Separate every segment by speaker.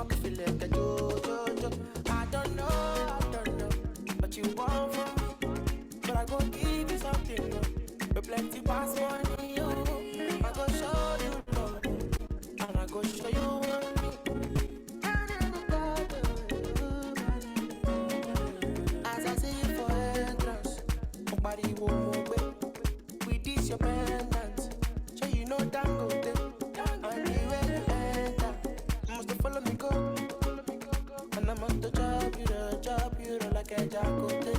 Speaker 1: I'ma feel like a jo. I don't know what you want from me, but I go give you something, no. But plenty pass money, yo. I go show you love, and I go show you me. As I see you for entrance, nobody will move with this your pendant. So you know Dangote, and the way you enter, you must follow me go, and I must chop you like a jacote.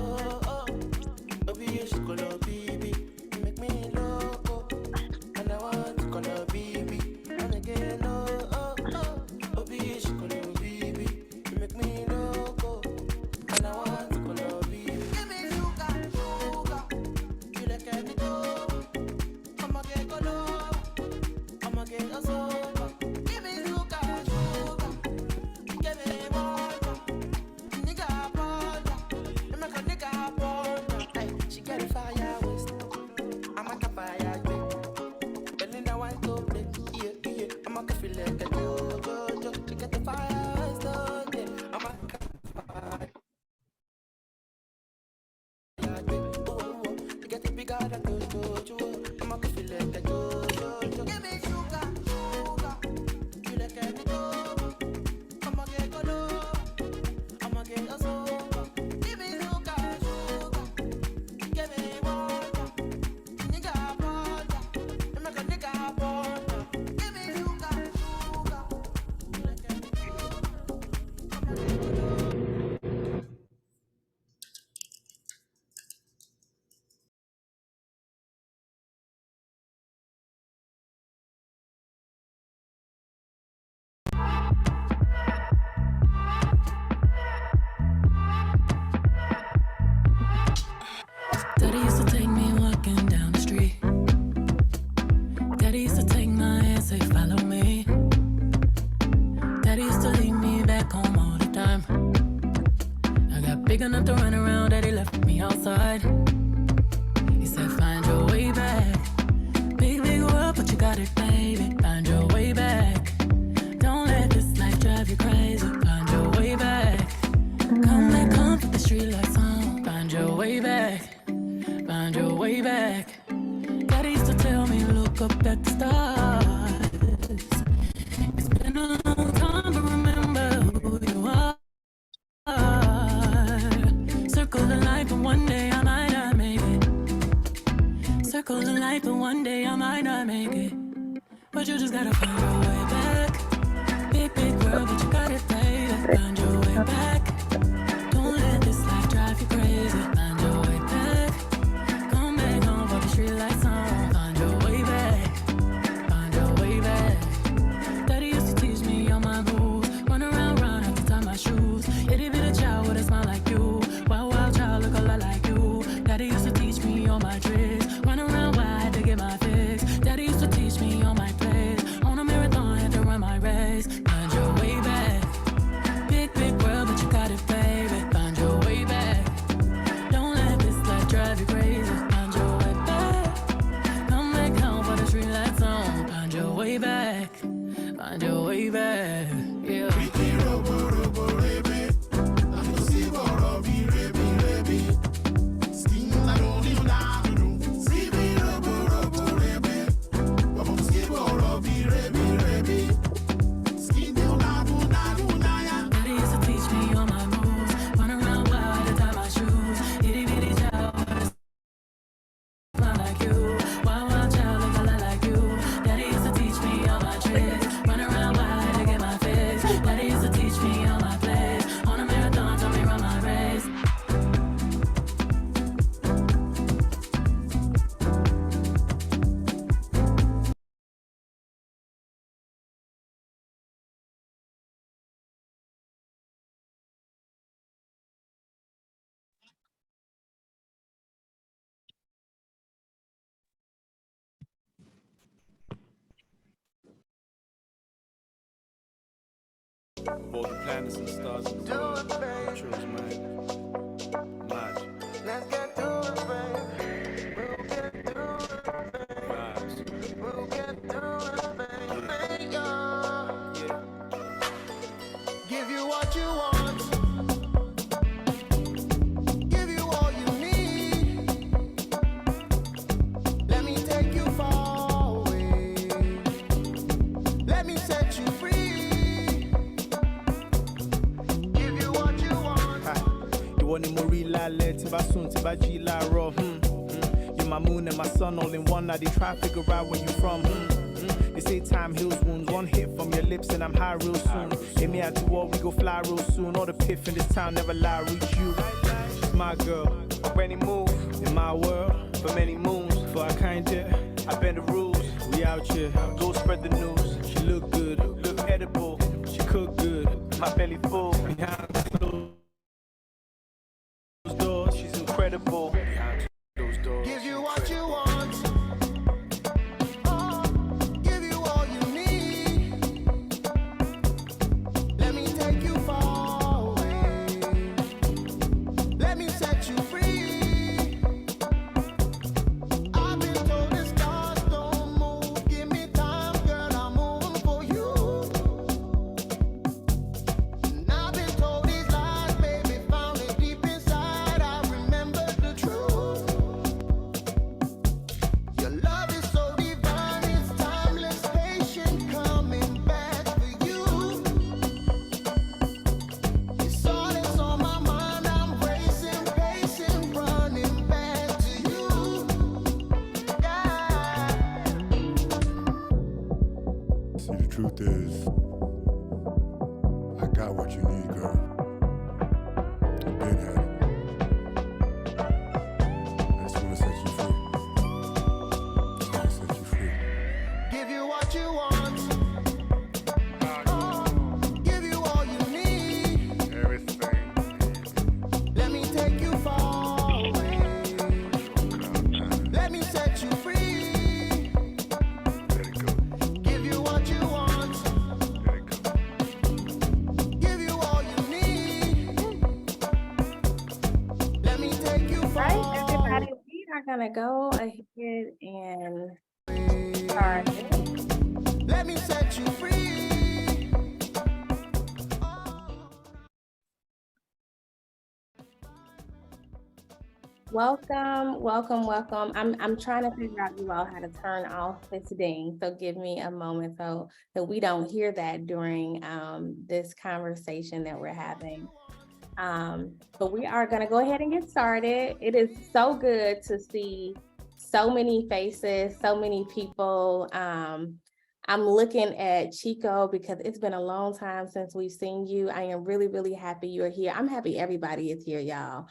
Speaker 1: Oh, baby, you should call her baby, you make me loco, and I want to call her baby, and again, oh, baby, you should call her baby, you make me loco, and I want to call her baby. Give me sugar, you like any dough, I'ma get go low, I'ma get a sober. Give me sugar, give me water, nigga water, you make a nigga water. Hey, she get a fire waste, I'm a fire quick, bending that white top, yeah, I'm a feel like a jo. She get the fire waste, yeah, I'm a fire. You get it bigger than Jojo. I'm a feel like a Jojo. Give me sugar, you like any dough. I'ma get go low, I'ma get a sober. Give me sugar, give me water, nigga water, you make a nigga water. Give me sugar, you like any dough. I'ma get go low.
Speaker 2: Daddy used to take me walking down the street. Daddy used to take my hand, say follow me. Daddy used to leave me back home all the time. I got big enough to run around, Daddy left me outside. He said find your way back. Big world, but you got it, baby. Find your way back. Don't let this life drive you crazy. Find your way back. Come back home, put the street lights on. Find your way back. Find your way back. Daddy used to tell me, look up at the stars. It's been a long time, but remember who you are. Circle the life, and one day I might not make it. Circle the life, and one day I might not make it. But you just gotta find your way back. Big world, but you got it, baby. Find your way back. Don't let this life drive you crazy. Find your way back. Come back home for the street lights on. Find your way back. Find your way back. Daddy used to teach me all my moves. Run around, have to tie my shoes. Itty bitty child with a smile like you. Wild child, look a lot like you. Daddy used to teach me all my tricks. Run around wide to get my fix. Daddy used to teach me all my plays. On a marathon, had to run my race. Find your way back. Big world, but you got it, baby. Find your way back. Don't let this life drive you crazy. Find your way back. Come back home for the street lights on. Find your way back. Find your way back. Yeah. Daddy used to teach me all my moves. Run around wild to tie my shoes. Itty bitty child with a smile like you. Wild child look a lot like you. Daddy used to teach me all my tricks. Run around wild to get my fix. Daddy used to teach me all my plays. On a marathon, told me run my race.
Speaker 3: All the planets and stars in the world. Choose, man. Mad.
Speaker 1: Let's get to it, baby. We'll get through it, baby.
Speaker 3: Vibes.
Speaker 1: We'll get through it, baby. Yeah. Let me set you free. Give you what you want.
Speaker 3: You want the maree lale, timba soon, timba G la ro. You're my moon and my sun all in one. Now they try to figure out where you from. They say time heals wounds. One hit from your lips and I'm high real soon. Hit me out to war, we go fly real soon. All the piff in this town never lie, reach you. She's my girl, for any move in my world, for many moons. For I kind of, I bend the rules. We out here, go spread the news. She look good, look edible. She cook good, my belly full. Behind closed doors, she's incredible. Behind those doors,
Speaker 1: Give you what you want. Oh, give you all you need. Let me take you far away. Let me set you free. I've been told the stars don't move. Give me time, girl, I'm moving for you. And I've been told these lies, baby, found it deep inside. I remember the truth. Your love is so divine, it's timeless, patient, coming back for you. It's all that's on my mind, I'm racing, pacing, running back to you. Yeah.
Speaker 4: See, the truth is, I got what you need, girl. I've been had it. I just wanna set you free. Just wanna set you free.
Speaker 1: Give you what you want. Oh, give you all you need.
Speaker 4: Everything.
Speaker 1: Let me take you far away. Let me set you free.
Speaker 4: Let it go.
Speaker 1: Give you what you want.
Speaker 4: Let it go.
Speaker 1: Give you all you need. Let me take you far
Speaker 5: Right, everybody, we are gonna go ahead and start it.
Speaker 1: Let me set you free.
Speaker 5: Welcome, welcome, welcome. I'm trying to figure out you all how to turn off this ding. So give me a moment so that we don't hear that during this conversation that we're having. But we are going to go ahead and get started. It is so good to see so many faces, so many people. I'm looking at Chico because it's been a long time since we've seen you. I am really, really happy you're here. I'm happy everybody is here, y'all.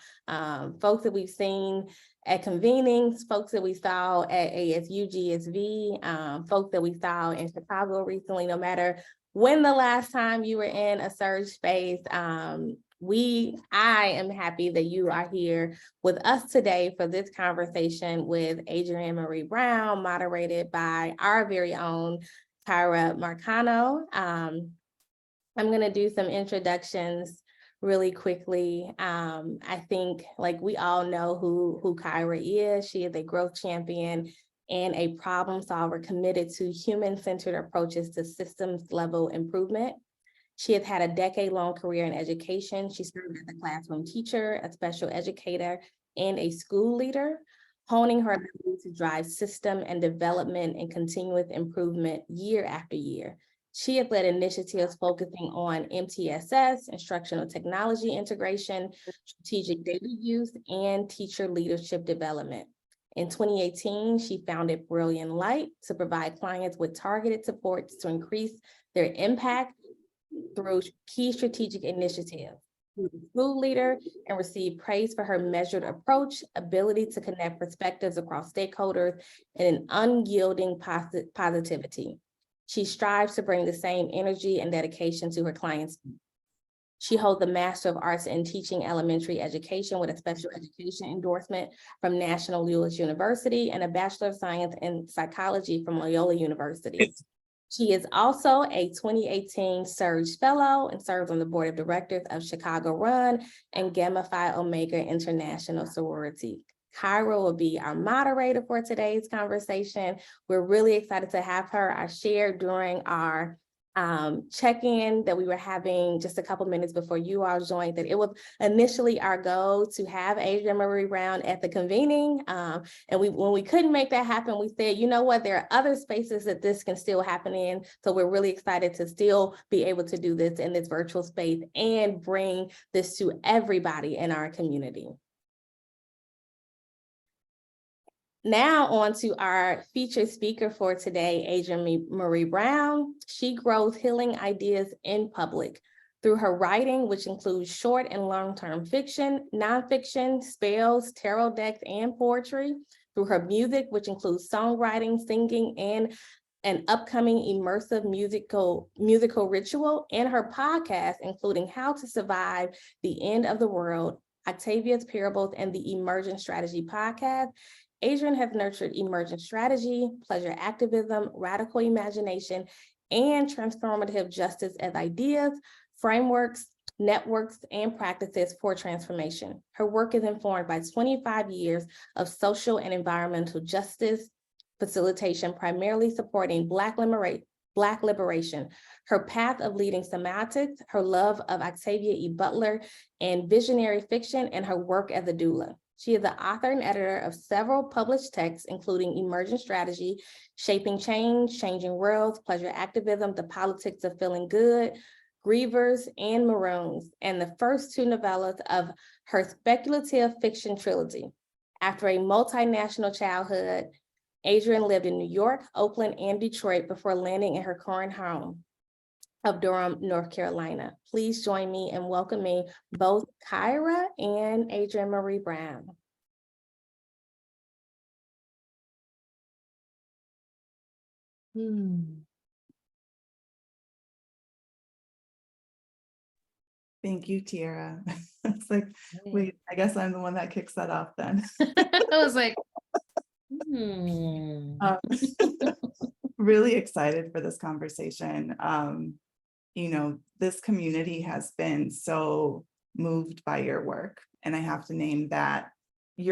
Speaker 5: Folks that we've seen at convenings, folks that we saw at ASU, GSV, folks that we saw in Chicago recently, no matter when the last time you were in a surge space, I am happy that you are here with us today for this conversation with Adrienne Maree Brown, moderated by our very own Kyra Marcano. I'm going to do some introductions really quickly. I think, like, we all know who Kyra is. She is a growth champion and a problem solver committed to human-centered approaches to systems level improvement. She has had a decade-long career in education. She served as a classroom teacher, a special educator, and a school leader, honing her ability to drive system and development and continuous improvement year after year. She has led initiatives focusing on MTSS, instructional technology integration, strategic data use, and teacher leadership development. In 2018, she founded Brilliant Light to provide clients with targeted supports to increase their impact through key strategic initiatives. She was a school leader and received praise for her measured approach, ability to connect perspectives across stakeholders, and an unyielding positivity. She strives to bring the same energy and dedication to her clients. She holds a Master of Arts in Teaching Elementary Education with a special education endorsement from National Lewis University and a Bachelor of Science in Psychology from Loyola University. She is also a 2018 Surge Fellow and serves on the board of directors of Chicago Run and Gamma Phi Omega International Sorority. Kyra will be our moderator for today's conversation. We're really excited to have her. I shared during our check-in that we were having just a couple minutes before you all joined, that it was initially our goal to have Adrienne Maree Brown at the convening. And when we couldn't make that happen, we said, you know what, there are other spaces that this can still happen in. So we're really excited to still be able to do this in this virtual space and bring this to everybody in our community. Now on to our featured speaker for today, Adrienne Maree Brown. She grows healing ideas in public through her writing, which includes short and long-term fiction, nonfiction, spells, tarot decks, and poetry, through her music, which includes songwriting, singing, and an upcoming immersive musical ritual, and her podcast, including How to Survive the End of the World, Octavia's Parables, and the Emergent Strategy podcast. Adrienne has nurtured emergent strategy, pleasure activism, radical imagination, and transformative justice as ideas, frameworks, networks, and practices for transformation. Her work is informed by 25 years of social and environmental justice facilitation, primarily supporting Black liberation. Her path of leading semantics, her love of Octavia E. Butler and visionary fiction, and her work as a doula. She is the author and editor of several published texts, including Emergent Strategy, Shaping Change, Changing Worlds, Pleasure Activism, The Politics of Feeling Good, Grievers, and Maroons, and the first two novellas of her speculative fiction trilogy. After a multinational childhood, Adrienne lived in New York, Oakland, and Detroit before landing in her current home of Durham, North Carolina. Please join me in welcoming both Kyra and Adrienne Maree Brown.
Speaker 6: Thank you, Tiara. It's like, wait, I guess I'm the one that kicks that off then.
Speaker 7: I was like,
Speaker 6: really excited for this conversation. You know, this community has been so moved by your work, and I have to name that. I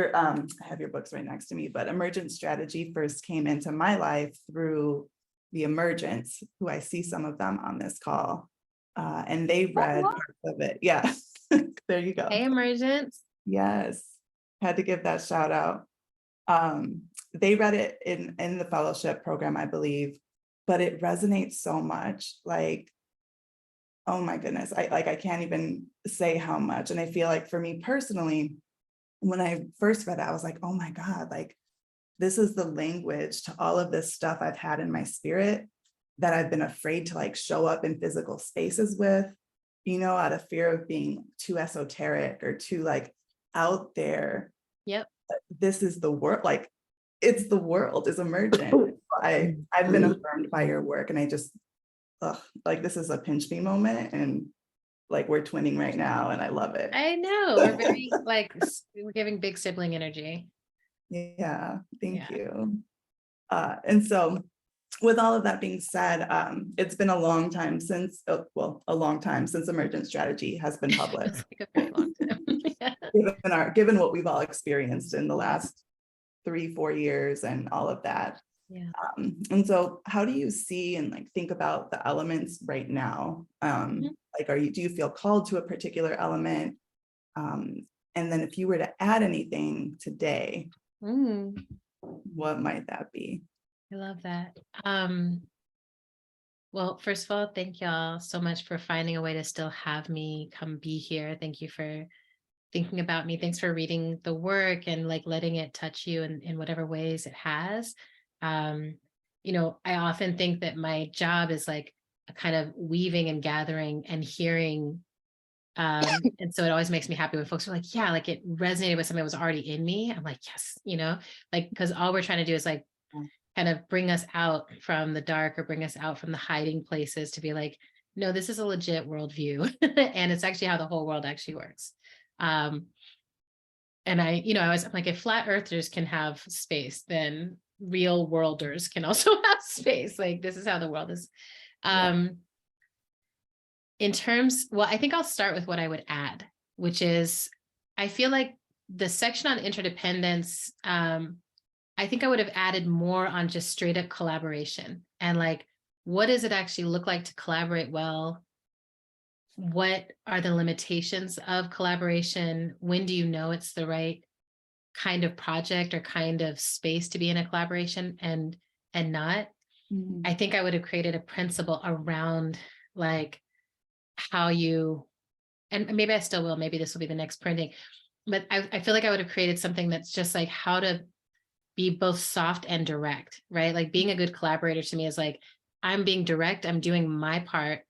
Speaker 6: have your books right next to me, but Emergent Strategy first came into my life through the Emergents, who I see some of them on this call, and they read parts of it. Yeah, there you go.
Speaker 7: hey, Emergence.
Speaker 6: Yes, had to give that shout out. They read it in the fellowship program, I believe, but it resonates so much. Like, oh my goodness, I can't even say how much. And I feel like for me personally, when I first read it, I was like, oh my God, like this is the language to all of this stuff I've had in my spirit that I've been afraid to like show up in physical spaces with, you know, out of fear of being too esoteric or too like out there.
Speaker 7: Yep.
Speaker 6: This is the world, like it's the world is emergent. I've been affirmed by your work, and I just, like this is a pinch me moment, and like we're twinning right now, and I love it.
Speaker 7: I know, we're very like, we're giving big sibling energy.
Speaker 6: Yeah, thank you. And so with all of that being said, it's been a long time since, Emergent Strategy has been published.
Speaker 7: It's like a very long time.
Speaker 6: given what we've all experienced in the last 3-4 years and all of that.
Speaker 7: Yeah.
Speaker 6: And so how do you see and like think about the elements right now? Like, do you feel called to a particular element? And then if you were to add anything today, what might that be?
Speaker 7: I love that. Well, first of all, thank y'all so much for finding a way to still have me come be here. Thank you for thinking about me. Thanks for reading the work and like letting it touch you in whatever ways it has. You know, I often think that my job is like a kind of weaving and gathering and hearing. And so it always makes me happy when folks are like, yeah, like it resonated with something that was already in me. I'm like, yes, you know, like, because all we're trying to do is like kind of bring us out from the dark or bring us out from the hiding places to be like, no, this is a legit worldview. And it's actually how the whole world actually works. And I'm like, if flat earthers can have space, then real worlders can also have space. Like, this is how the world is. In terms, well, I think I'll start with what I would add, which is, I feel like the section on interdependence, I think I would have added more on just straight up collaboration and like what does it actually look like to collaborate well? What are the limitations of collaboration? When do you know it's the right kind of project or kind of space to be in a collaboration and not? I think I would have created a principle around like how you, and maybe I still will, maybe this will be the next printing, but I feel like I would have created something that's just like how to be both soft and direct, right? Like being a good collaborator to me is like, I'm being direct, I'm doing my part,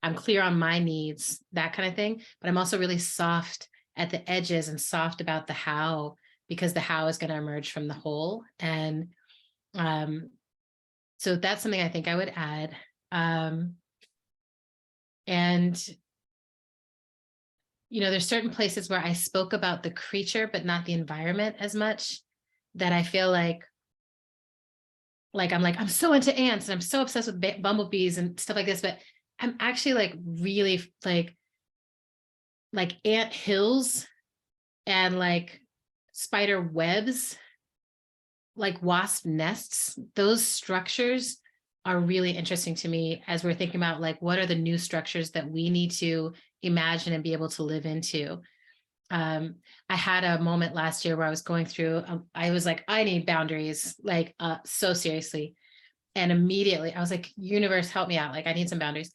Speaker 7: I'm clear on my needs, that kind of thing. But I'm also really soft at the edges and soft about the how, because the how is going to emerge from the whole. And so that's something I think I would add. And, you know, there's certain places where I spoke about the creature, but not the environment as much, that I feel like I'm so into ants and I'm so obsessed with bumblebees and stuff like this, but I'm actually like really like ant hills and like spider webs, like wasp nests. Those structures are really interesting to me as we're thinking about like, what are the new structures that we need to imagine and be able to live into. I had a moment last year where I was going through, I was like, I need boundaries, like so seriously. And immediately I was like, universe, help me out. Like I need some boundaries.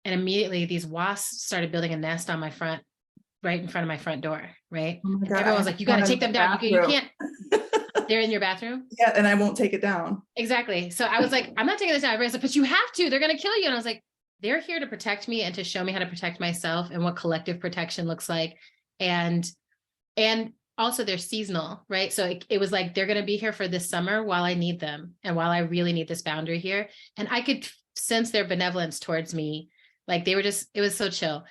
Speaker 7: And immediately these wasps started building a nest on my front, right in front of my front door. Right.
Speaker 6: Oh my
Speaker 7: And
Speaker 6: God,
Speaker 7: everyone was like, you got to take them down. You can't, they're in your bathroom.
Speaker 6: Yeah. And I won't take it down.
Speaker 7: Exactly. So I was like, I'm not taking this down. Everybody's like, but you have to, they're going to kill you. And I was like, they're here to protect me and to show me how to protect myself and what collective protection looks like. And also they're seasonal, right? So it was like, they're going to be here for this summer while I need them and while I really need this boundary here. And I could sense their benevolence towards me. Like they were just, it was so chill.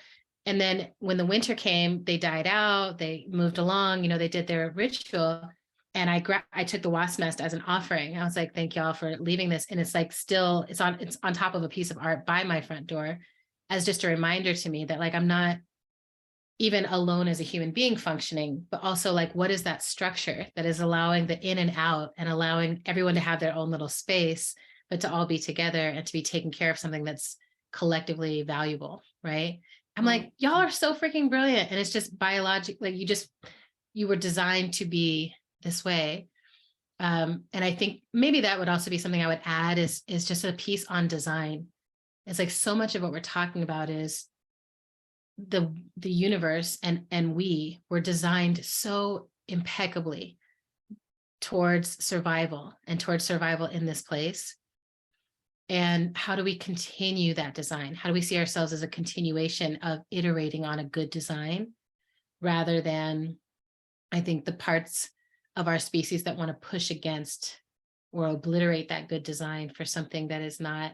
Speaker 7: And then when the winter came, they died out, they moved along, you know, they did their ritual. And I took the wasp nest as an offering. I was like, thank y'all for leaving this. And it's like, still, it's on top of a piece of art by my front door as just a reminder to me that like, I'm not even alone as a human being functioning, but also like, what is that structure that is allowing the in and out and allowing everyone to have their own little space, but to all be together and to be taking care of something that's collectively valuable, right? I'm like, y'all are so freaking brilliant. And it's just biological, like you were designed to be this way. And I think maybe that would also be something I would add is just a piece on design. It's like so much of what we're talking about is the universe and we were designed so impeccably towards survival and towards survival in this place. And how do we continue that design? How do we see ourselves as a continuation of iterating on a good design rather than, I think, the parts of our species that want to push against or obliterate that good design for something that is not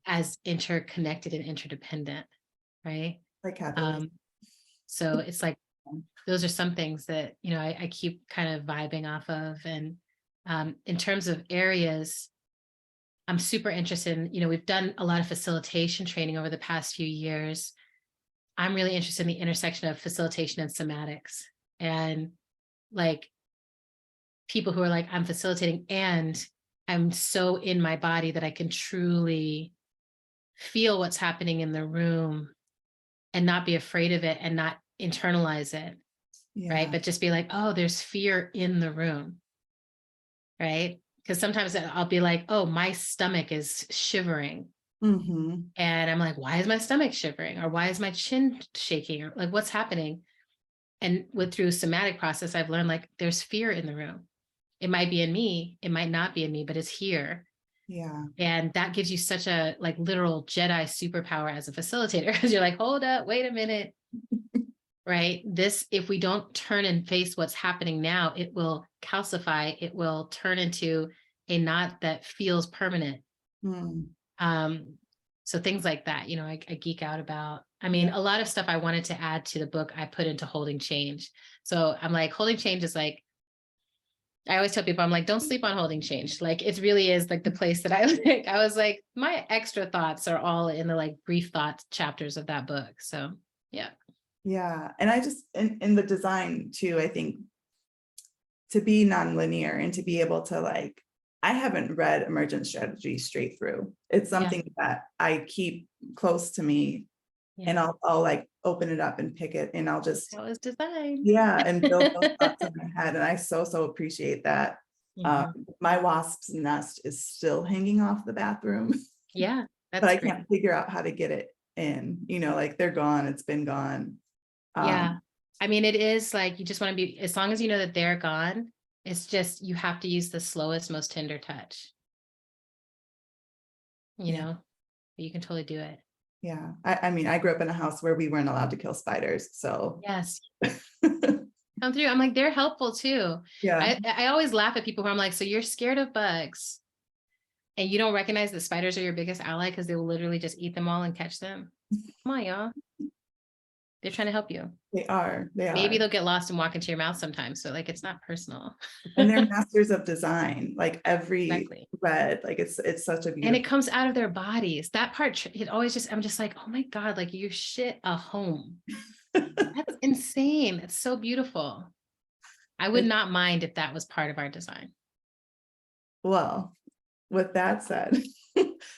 Speaker 7: as interconnected and interdependent, right?
Speaker 6: Like
Speaker 7: so it's like, those are some things that, you know, I keep kind of vibing off of. And in terms of areas, I'm super interested in, you know, we've done a lot of facilitation training over the past few years. I'm really interested in the intersection of facilitation and somatics, and like people who are like, I'm facilitating and I'm so in my body that I can truly feel what's happening in the room and not be afraid of it and not internalize it, right? But just be like, oh, there's fear in the room, right? Because sometimes I'll be like, oh, my stomach is shivering. And I'm like, why is my stomach shivering? Or why is my chin shaking? Or like, what's happening? And through somatic process, I've learned like there's fear in the room. It might be in me, it might not be in me, but it's here.
Speaker 6: Yeah.
Speaker 7: And that gives you such a like literal Jedi superpower as a facilitator, because you're like, hold up, wait a minute. Right? This, if we don't turn and face what's happening now, it will calcify, it will turn into a knot that feels permanent. So things like that, you know, I geek out about. I mean, a lot of stuff I wanted to add to the book, I put into Holding Change. So I'm like, Holding Change is like, I always tell people, I'm like, don't sleep on Holding Change. Like, it really is like the place that I like. I was like, my extra thoughts are all in the like brief thought chapters of that book. So yeah.
Speaker 6: Yeah. And I just, in the design too, I think to be nonlinear and to be able to like I haven't read emergent strategy straight through. It's something that I keep close to me, and I'll like open it up and pick it, and I'll just,
Speaker 7: That was designed.
Speaker 6: yeah, and build those thoughts in my head. And I so appreciate that. My wasp's nest is still hanging off the bathroom,
Speaker 7: Yeah,
Speaker 6: but
Speaker 7: that's
Speaker 6: I
Speaker 7: great.
Speaker 6: can't figure out how to get it in, you know, like they're gone, it's been gone.
Speaker 7: Yeah. I mean, it is like, you just want to be, as long as you know that they're gone, it's just, you have to use the slowest, most tender touch, you
Speaker 6: Yeah.
Speaker 7: know, but you can totally do it.
Speaker 6: Yeah. I mean, I grew up in a house where we weren't allowed to kill spiders. So
Speaker 7: Yes. Come through. I'm like, they're helpful too.
Speaker 6: yeah.
Speaker 7: I always laugh at people who I'm like, so you're scared of bugs and you don't recognize that spiders are your biggest ally because they will literally just eat them all and catch them. Come on, y'all. They're trying to help you.
Speaker 6: They are.
Speaker 7: Maybe they'll get lost and walk into your mouth sometimes. So like, it's not personal.
Speaker 6: And they're masters of design. Like every
Speaker 7: Exactly.
Speaker 6: thread, like it's such a beautiful.
Speaker 7: And it comes out of their bodies. That part, it always just, I'm just like, oh my God, like you shit a home. That's insane. It's so beautiful. I would not mind if that was part of our design.
Speaker 6: Well, with that said,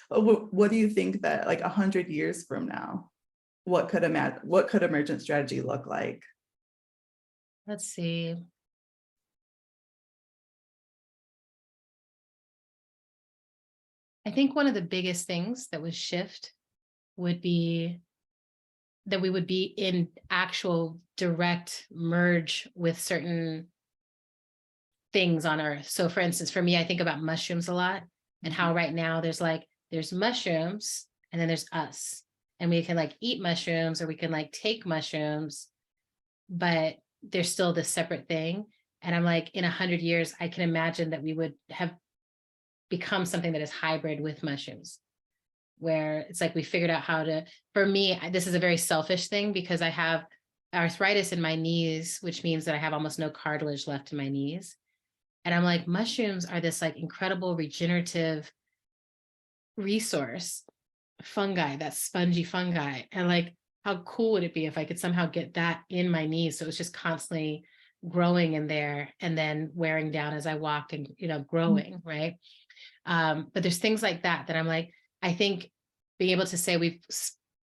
Speaker 6: what do you think that like 100 years from now, what could emergent strategy look like?
Speaker 7: Let's see. I think one of the biggest things that would shift would be that we would be in actual direct merge with certain things on Earth. So for instance, for me, I think about mushrooms a lot and how right now there's mushrooms and then there's us. And we can like eat mushrooms or we can like take mushrooms, but they're still this separate thing. And I'm like, in 100 years, I can imagine that we would have become something that is hybrid with mushrooms, where it's like we figured out how to, for me, this is a very selfish thing because I have arthritis in my knees, which means that I have almost no cartilage left in my knees. And I'm like, mushrooms are this like incredible regenerative resource, fungi, that spongy fungi. And like, how cool would it be if I could somehow get that in my knees? So it was just constantly growing in there and then wearing down as I walked and, you know, growing, right? But there's things like that I'm like, I think being able to say we've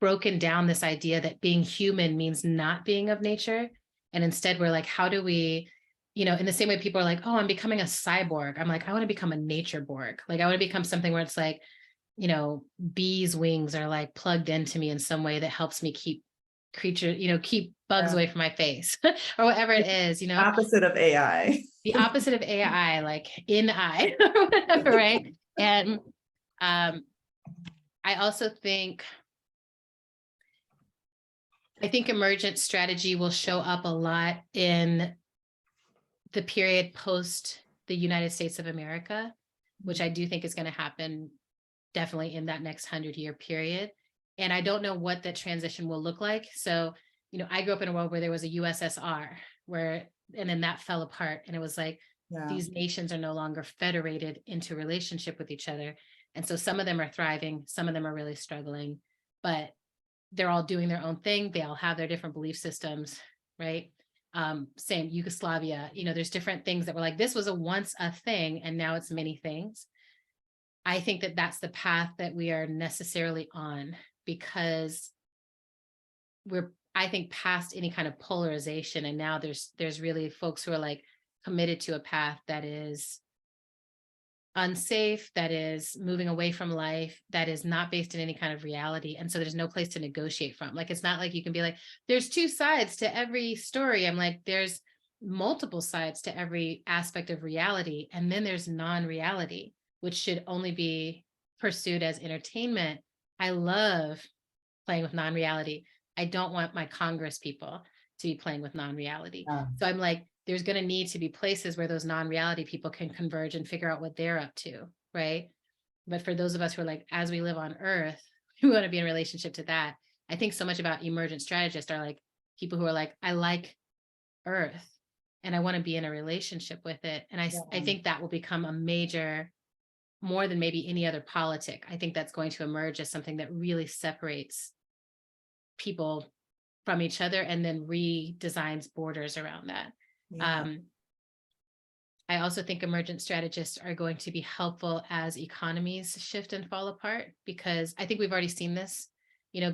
Speaker 7: broken down this idea that being human means not being of nature. And instead we're like, how do we, you know, in the same way people are like, oh, I'm becoming a cyborg. I'm like, I want to become a nature borg. Like I want to become something where it's like, you know, bees' wings are like plugged into me in some way that helps me keep keep bugs away from my face or whatever it is, you know.
Speaker 6: Opposite of AI.
Speaker 7: The opposite of AI, like in eye or whatever, right? And I also think emergent strategy will show up a lot in the period post the United States of America, which I do think is going to happen definitely in that next 100-year period. And I don't know what that transition will look like. So, you know, I grew up in a world where there was a USSR and then that fell apart. And it was like, these nations are no longer federated into relationship with each other. And so some of them are thriving, some of them are really struggling, but they're all doing their own thing. They all have their different belief systems, right? Same Yugoslavia, you know, there's different things that were like, this was once a thing and now it's many things. I think that that's the path that we are necessarily on because we're, I think, past any kind of polarization. And now there's really folks who are like committed to a path that is unsafe, that is moving away from life, that is not based in any kind of reality. And so there's no place to negotiate from. Like, it's not like you can be like, there's two sides to every story. I'm like, there's multiple sides to every aspect of reality. And then there's non-reality, which should only be pursued as entertainment. I love playing with non-reality. I don't want my Congress people to be playing with non-reality. So I'm like, there's going to need to be places where those non-reality people can converge and figure out what they're up to, right? But for those of us who are like, as we live on Earth, we want to be in relationship to that. I think so much about emergent strategists are like people who are like, I like Earth and I want to be in a relationship with it. And I think that will become a major, more than maybe any other politic. I think that's going to emerge as something that really separates people from each other and then redesigns borders around that. I also think emergent strategists are going to be helpful as economies shift and fall apart, because I think we've already seen this,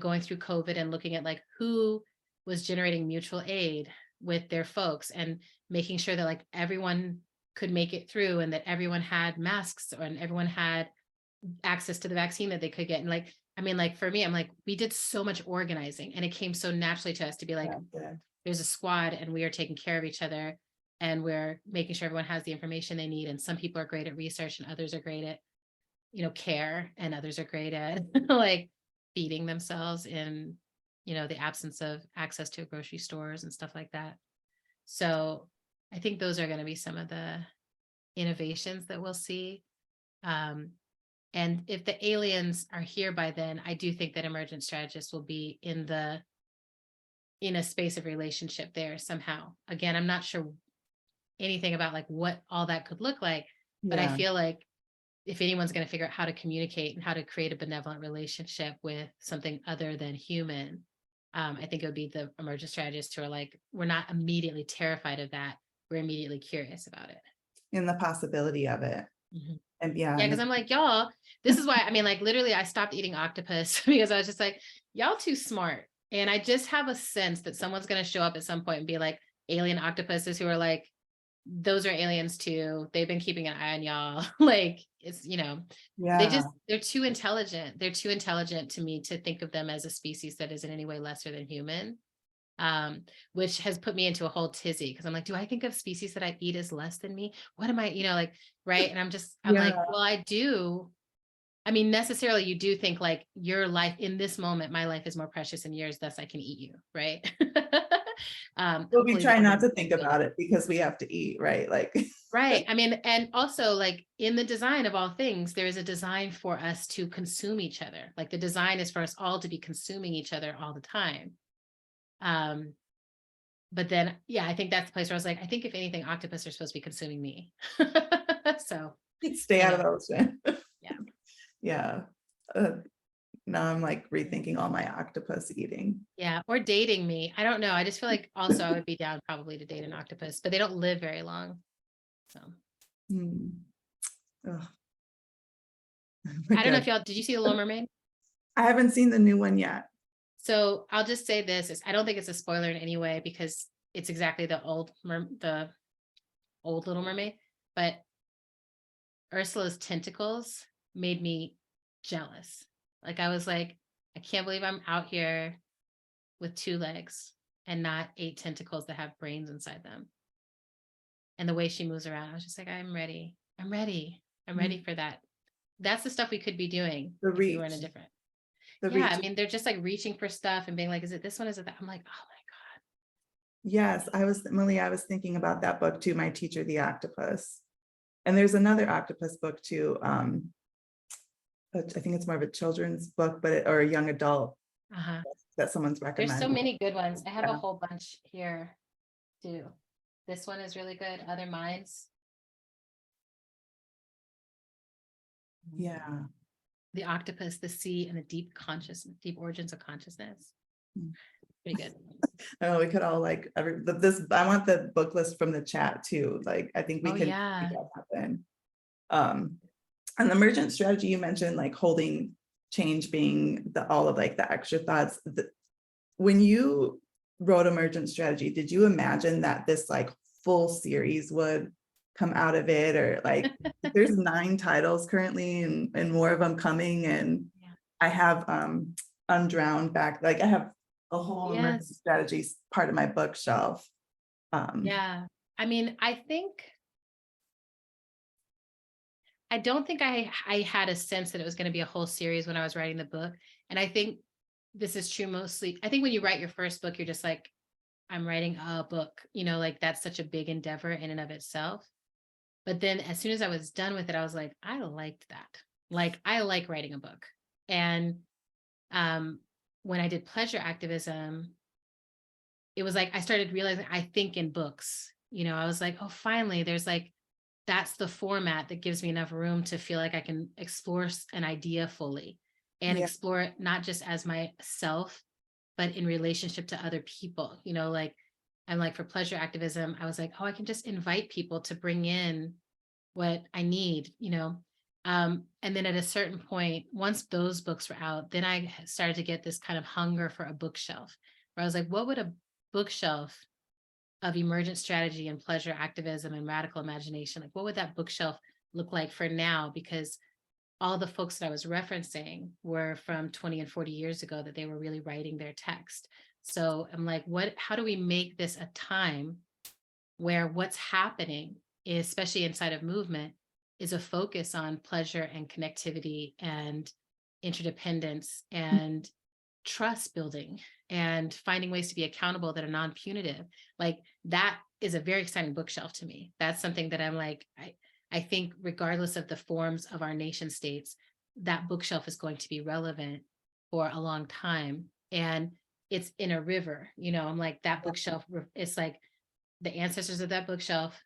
Speaker 7: going through COVID and looking at like who was generating mutual aid with their folks and making sure that like everyone could make it through and that everyone had masks and everyone had access to the vaccine that they could get. And like, I mean, like for me, I'm like, we did so much organizing and it came so naturally to us to be like, there's a squad and we are taking care of each other. And we're making sure everyone has the information they need. And some people are great at research and others are great at, care, and others are great at like feeding themselves in, the absence of access to grocery stores and stuff like that. So I think those are going to be some of the innovations that we'll see. And if the aliens are here by then, I do think that emergent strategists will be in a space of relationship there somehow. Again, I'm not sure anything about like what all that could look like, but I feel like if anyone's going to figure out how to communicate and how to create a benevolent relationship with something other than human, I think it would be the emergent strategists who are like, we're not immediately terrified of that, we're immediately curious about it,
Speaker 6: in the possibility of it. And
Speaker 7: because I'm like, y'all, this is why, I mean, like literally I stopped eating octopus because I was just like, y'all too smart. And I just have a sense that someone's going to show up at some point and be like, alien octopuses who are like, those are aliens too. They've been keeping an eye on y'all. Like it's, they're too intelligent. They're too intelligent to me to think of them as a species that is in any way lesser than human. Which has put me into a whole tizzy because I'm like, do I think of species that I eat as less than me? What am I, like, right? And I'm like, well, I do. I mean, necessarily you do think like your life in this moment, my life is more precious than yours, thus I can eat you, right?
Speaker 6: But we try not to think about it because we have to eat, right? Like,
Speaker 7: right. I mean, and also like in the design of all things, there is a design for us to consume each other. Like the design is for us all to be consuming each other all the time. But then, I think that's the place where I was like, I think if anything, octopus are supposed to be consuming me. So
Speaker 6: stay out of the ocean.
Speaker 7: Yeah.
Speaker 6: Now I'm like rethinking all my octopus eating.
Speaker 7: Yeah, or dating me. I don't know. I just feel like also I would be down probably to date an octopus, but they don't live very long. So I don't know if y'all, did you see The Little Mermaid?
Speaker 6: I haven't seen the new one yet.
Speaker 7: So I'll just say this, I don't think it's a spoiler in any way because it's exactly the old Little Mermaid, but Ursula's tentacles made me jealous. Like I was like, I can't believe I'm out here with 2 legs and not 8 tentacles that have brains inside them. And the way she moves around, I was just like, I'm ready for that. That's the stuff we could be doing if we were in a different. I mean, they're just like reaching for stuff and being like, is it this one? Is it that? I'm like, oh my God.
Speaker 6: Yes, I was thinking about that book too, My Teacher, the Octopus. And there's another octopus book too. I think it's more of a children's book, or a young adult that someone's recommended.
Speaker 7: There's so many good ones. I have a whole bunch here too. This one is really good. Other Minds.
Speaker 6: Yeah.
Speaker 7: The Octopus, the Sea, and the Deep Origins of Consciousness. Pretty good.
Speaker 6: Oh, we could all like I want the book list from the chat too. Like I think we can make that happen. And the emergent strategy you mentioned, like holding change being all of like the extra thoughts. When you wrote emergent strategy, did you imagine that this like full series would come out of it? Or like there's 9 titles currently and more of them coming. And I have Undrowned back. Like I have a whole emergent strategies part of my bookshelf.
Speaker 7: I mean, I don't think I had a sense that it was going to be a whole series when I was writing the book. And I think this is true mostly. I think when you write your first book, you're just like, I'm writing a book, like that's such a big endeavor in and of itself. But then as soon as I was done with it, I was like, I liked that. Like, I like writing a book. And when I did pleasure activism, it was like, I started realizing I think in books, I was like, oh, finally, there's like, that's the format that gives me enough room to feel like I can explore an idea fully and explore it not just as myself, but in relationship to other people, like And like for pleasure activism, I was like, oh, I can just invite people to bring in what I need, you know. And then at a certain point, once those books were out, then I started to get this kind of hunger for a bookshelf where I was like, what would a bookshelf of emergent strategy and pleasure activism and radical imagination, like what would that bookshelf look like for now? Because all the folks that I was referencing were from 20 and 40 years ago that they were really writing their text. So I'm like, how do we make this a time where what's happening, especially inside of movement, is a focus on pleasure and connectivity and interdependence and trust building and finding ways to be accountable that are non-punitive. Like that is a very exciting bookshelf to me. That's something that I'm like, I think regardless of the forms of our nation states, that bookshelf is going to be relevant for a long time. And it's in a river, you know, I'm like that bookshelf, it's like the ancestors of that bookshelf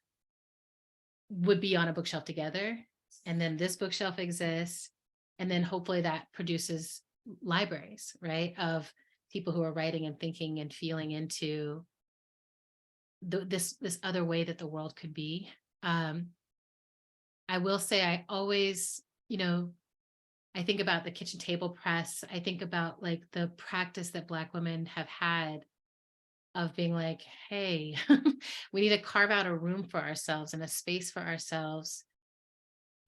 Speaker 7: would be on a bookshelf together. And then this bookshelf exists. And then hopefully that produces libraries, right? Of people who are writing and thinking and feeling into this other way that the world could be. I will say I always, you know, I think about the kitchen table press. I think about like the practice that Black women have had of being like, hey, we need to carve out a room for ourselves and a space for ourselves,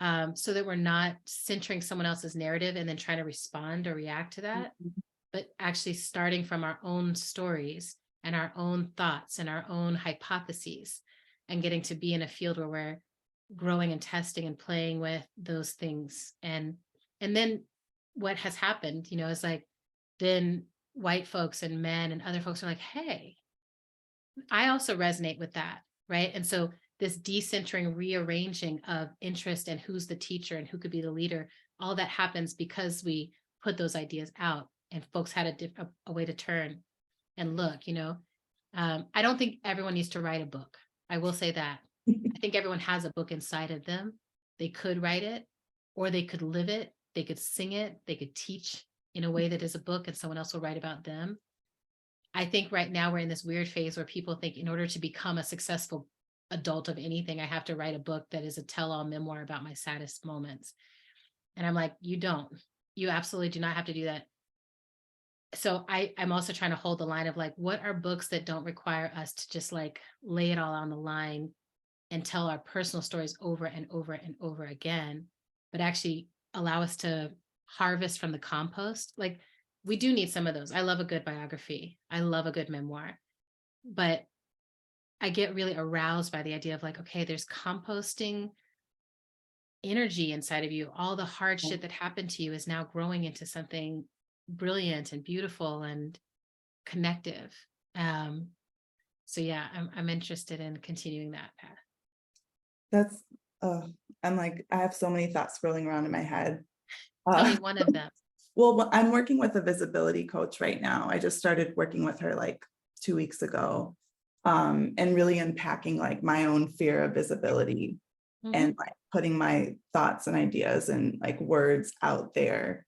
Speaker 7: so that we're not centering someone else's narrative and then trying to respond or react to that, but actually starting from our own stories and our own thoughts and our own hypotheses and getting to be in a field where we're growing and testing and playing with those things. And then what has happened, you know, is like, then white folks and men and other folks are like, hey, I also resonate with that, right? And so this decentering, rearranging of interest and who's the teacher and who could be the leader, all that happens because we put those ideas out and folks had a way to turn and look, you know. I don't think everyone needs to write a book. I will say that. I think everyone has a book inside of them. They could write it, or they could live it. They could sing it. They could teach in a way that is a book and someone else will write about them. I think right now we're in this weird phase where people think in order to become a successful adult of anything, I have to write a book that is a tell-all memoir about my saddest moments. And I'm like, you don't. You absolutely do not have to do that. So I'm also trying to hold the line of like, what are books that don't require us to just like lay it all on the line and tell our personal stories over and over and over again, but actually allow us to harvest from the compost. Like we do need some of those. I love a good biography. I love a good memoir, but I get really aroused by the idea of like, okay, there's composting energy inside of you. All the hard shit that happened to you is now growing into something brilliant and beautiful and connective. So yeah, I'm interested in continuing that path.
Speaker 6: That's, I'm like, I have so many thoughts swirling around in my head.
Speaker 7: Tell me one of them.
Speaker 6: Well, I'm working with a visibility coach right now. I just started working with her like 2 weeks ago, and really unpacking like my own fear of visibility and like putting my thoughts and ideas and like words out there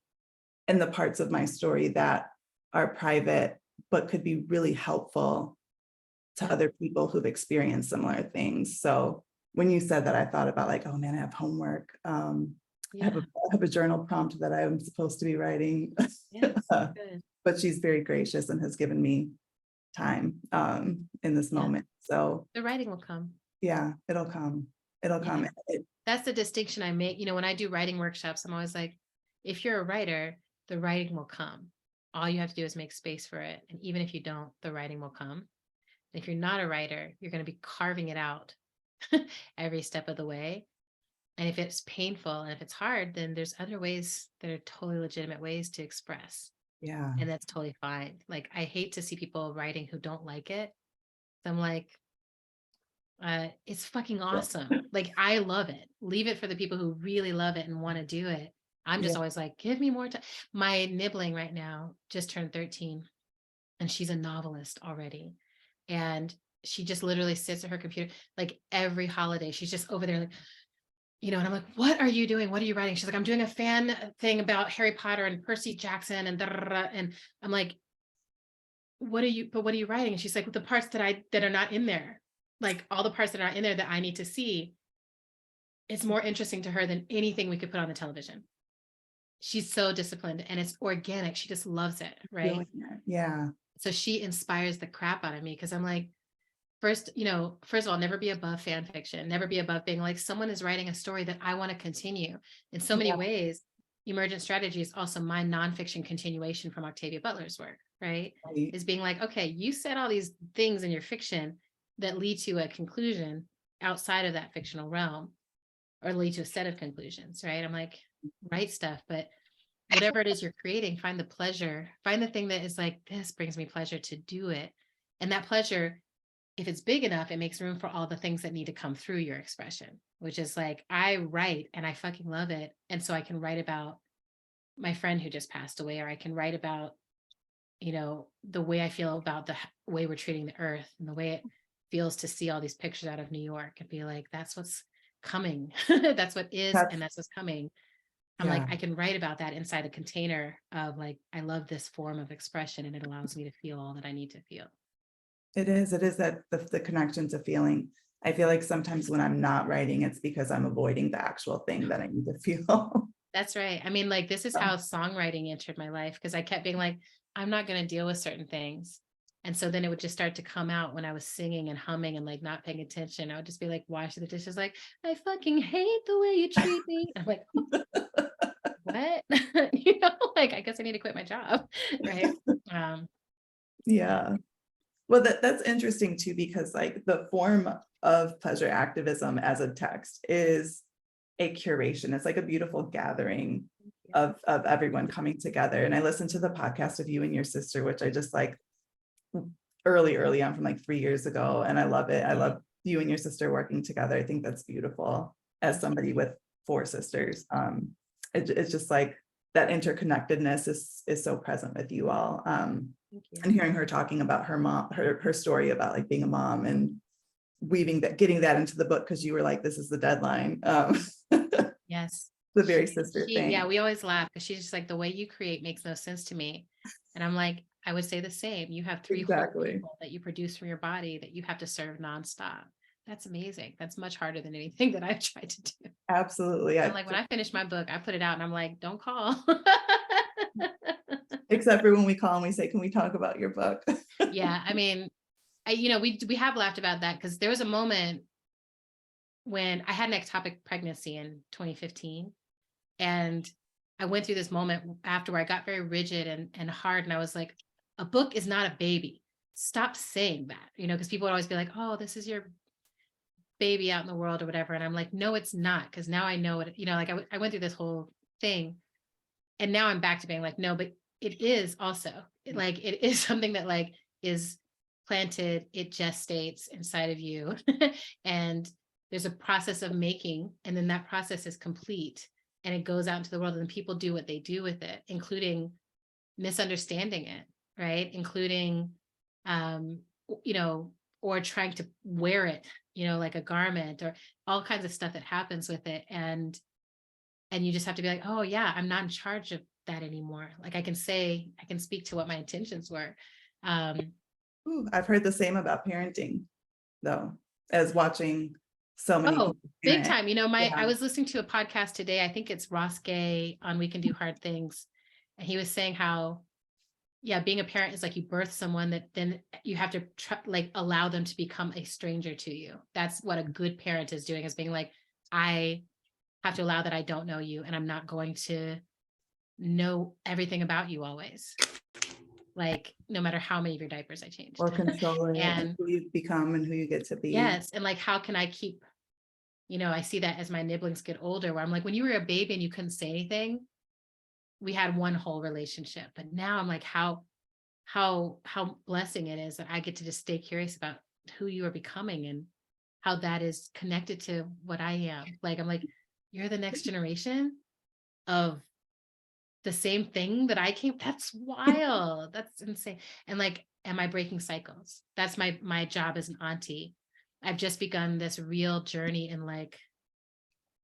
Speaker 6: and the parts of my story that are private, but could be really helpful to other people who've experienced similar things. So when you said that, I thought about like, oh man, I have homework. I have a journal prompt that I'm supposed to be writing.
Speaker 7: Yes, good.
Speaker 6: But she's very gracious and has given me time in this moment. So
Speaker 7: the writing will come.
Speaker 6: Yeah, it'll come. It'll come.
Speaker 7: That's the distinction I make. You know, when I do writing workshops, I'm always like, if you're a writer, the writing will come. All you have to do is make space for it. And even if you don't, the writing will come. And if you're not a writer, you're going to be carving it out every step of the way. And if it's painful and if it's hard, then there's other ways that are totally legitimate ways to express.
Speaker 6: Yeah.
Speaker 7: And that's totally fine. Like, I hate to see people writing who don't like it. So I'm like, it's fucking awesome. Like, I love it. Leave it for the people who really love it and want to do it. I'm just always like, give me more time. My nibbling right now just turned 13 and she's a novelist already. And she just literally sits at her computer, like every holiday, she's just over there like, you know, and I'm like, what are you doing? What are you writing? She's like, I'm doing a fan thing about Harry Potter and Percy Jackson and I'm like, what are you writing? And she's like, the parts that are not in there, like all the parts that are not in there that I need to see. It's more interesting to her than anything we could put on the television. She's so disciplined and it's organic. She just loves it. Right.
Speaker 6: Yeah.
Speaker 7: So she inspires the crap out of me because I'm like, first of all, never be above fan fiction, never be above being like, someone is writing a story that I want to continue. In so many ways, Emergent Strategy is also my nonfiction continuation from Octavia Butler's work, right? Is being like, okay, you said all these things in your fiction that lead to a conclusion outside of that fictional realm, or lead to a set of conclusions, right? I'm like, write stuff, but whatever it is you're creating, find the pleasure, find the thing that is like, this brings me pleasure to do it. And that pleasure, if it's big enough, it makes room for all the things that need to come through your expression, which is like, I write and I fucking love it. And so I can write about my friend who just passed away, or I can write about, the way I feel about the way we're treating the earth and the way it feels to see all these pictures out of New York and be like, that's what's coming. That's what is, and that's what's coming. I'm like, I can write about that inside a container of like, I love this form of expression and it allows me to feel all that I need to feel.
Speaker 6: It is that the connection to feeling. I feel like sometimes when I'm not writing, it's because I'm avoiding the actual thing that I need to feel.
Speaker 7: That's right. I mean, like, this is how songwriting entered my life, because I kept being like, I'm not going to deal with certain things. And so then it would just start to come out when I was singing and humming and like not paying attention. I would just be like, washing the dishes, like, I fucking hate the way you treat me. I'm like, what? Like, I guess I need to quit my job. Right.
Speaker 6: Yeah. Well, that's interesting too, because like the form of pleasure activism as a text is a curation. It's like a beautiful gathering of everyone coming together. And I listened to the podcast of you and your sister, which I just like early on from like 3 years ago. And I love it. I love you and your sister working together. I think that's beautiful. As somebody with 4 sisters, it's just like that interconnectedness is so present with you all. And hearing her talking about her mom, her story about like being a mom and weaving that, getting that into the book because you were like, this is the deadline.
Speaker 7: Yes.
Speaker 6: The very sister thing.
Speaker 7: Yeah, we always laugh because she's just like, the way you create makes no sense to me. And I'm like, I would say the same. You have 3 whole people that you produce from your body that you have to serve nonstop. That's amazing. That's much harder than anything that I've tried to do.
Speaker 6: Absolutely.
Speaker 7: I'm like, when I finish my book, I put it out and I'm like, don't call.
Speaker 6: Except for when we call and we say, can we talk about your book?
Speaker 7: Yeah. I mean, we have laughed about that because there was a moment when I had an ectopic pregnancy in 2015. And I went through this moment after where I got very rigid and hard. And I was like, a book is not a baby. Stop saying that, because people would always be like, oh, this is your baby out in the world or whatever. And I'm like, no, it's not. Because now I know it, like I went through this whole thing. And now I'm back to being like, no, but it is also like, it is something that like is planted, it gestates inside of you. And there's a process of making, and then that process is complete. And it goes out into the world and people do what they do with it, including misunderstanding it, right? Including, or trying to wear it, like a garment, or all kinds of stuff that happens with it. And you just have to be like, oh yeah, I'm not in charge of that anymore. Like I can speak to what my intentions were.
Speaker 6: I've heard the same about parenting though, as watching so many people
Speaker 7: big time. I was listening to a podcast today. I think it's Ross Gay on We Can Do Hard Things. And he was saying how, being a parent is like you birth someone that then you have to allow them to become a stranger to you. That's what a good parent is doing, is being like, I have to allow that I don't know you and I'm not going to know everything about you always. Like no matter how many of your diapers I changed.
Speaker 6: Or controlling
Speaker 7: and
Speaker 6: who you become and who you get to be.
Speaker 7: Yes. And like, how can I keep, I see that as my nibblings get older, where I'm like, when you were a baby and you couldn't say anything, we had one whole relationship. But now I'm like, how blessing it is that I get to just stay curious about who you are becoming and how that is connected to what I am. Like, I'm like, you're the next generation of the same thing that I came. That's wild. That's insane. And like, am I breaking cycles? That's my job as an auntie. I've just begun this real journey in like,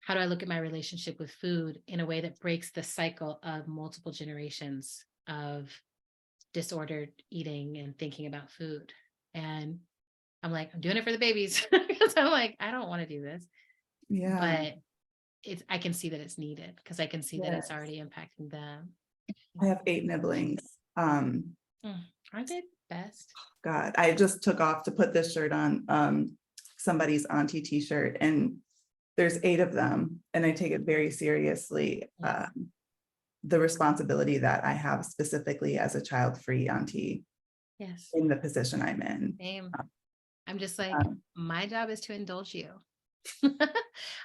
Speaker 7: how do I look at my relationship with food in a way that breaks the cycle of multiple generations of disordered eating and thinking about food. And I'm like, I'm doing it for the babies because I'm like, I don't want to do this,
Speaker 6: Yeah.
Speaker 7: but I can see that it's needed because I can see that it's
Speaker 6: Yes.
Speaker 7: already impacting them.
Speaker 6: I have 8 nibblings.
Speaker 7: Aren't they best?
Speaker 6: God, I just took off to put this shirt on, somebody's auntie t-shirt, and there's 8 of them, and I take it very seriously. The responsibility that I have specifically as a child-free auntie
Speaker 7: Yes.
Speaker 6: in the position I'm in.
Speaker 7: Same. I'm just like,
Speaker 6: Um,
Speaker 7: my job is to indulge you. I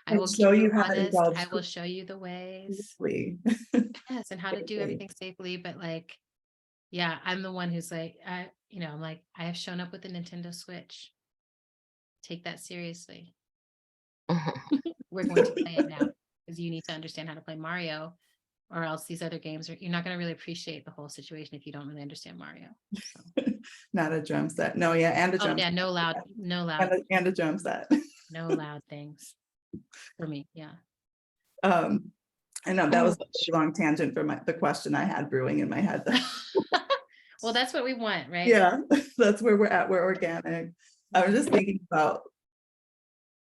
Speaker 6: And
Speaker 7: will
Speaker 6: show
Speaker 7: keep you
Speaker 6: you how to
Speaker 7: honest.
Speaker 6: indulge
Speaker 7: I will show you the ways.
Speaker 6: safely.
Speaker 7: Yes, and how to do
Speaker 6: Safely.
Speaker 7: everything safely. But like, yeah, I'm the one who's like, I'm like, I have shown up with the Nintendo Switch. Take that seriously. We're going to play it now because you need to understand how to play Mario, or else these other games you're not going to really appreciate the whole situation if you don't really understand Mario.
Speaker 6: Not a drum set. No, yeah, and a
Speaker 7: Oh
Speaker 6: drum
Speaker 7: yeah,
Speaker 6: set.
Speaker 7: no loud
Speaker 6: And a drum set.
Speaker 7: no loud things for me. Yeah.
Speaker 6: I know that was a long tangent for the question I had brewing in my head.
Speaker 7: Well, that's what we want, right?
Speaker 6: Yeah, that's where we're at. We're organic. I was just thinking about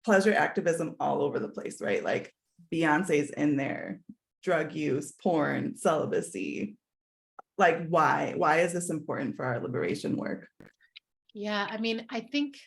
Speaker 6: pleasure activism all over the place, right? Like Beyonce's in there, drug use, porn, celibacy. Like, why is this important for our liberation work?
Speaker 7: Yeah, I mean, I think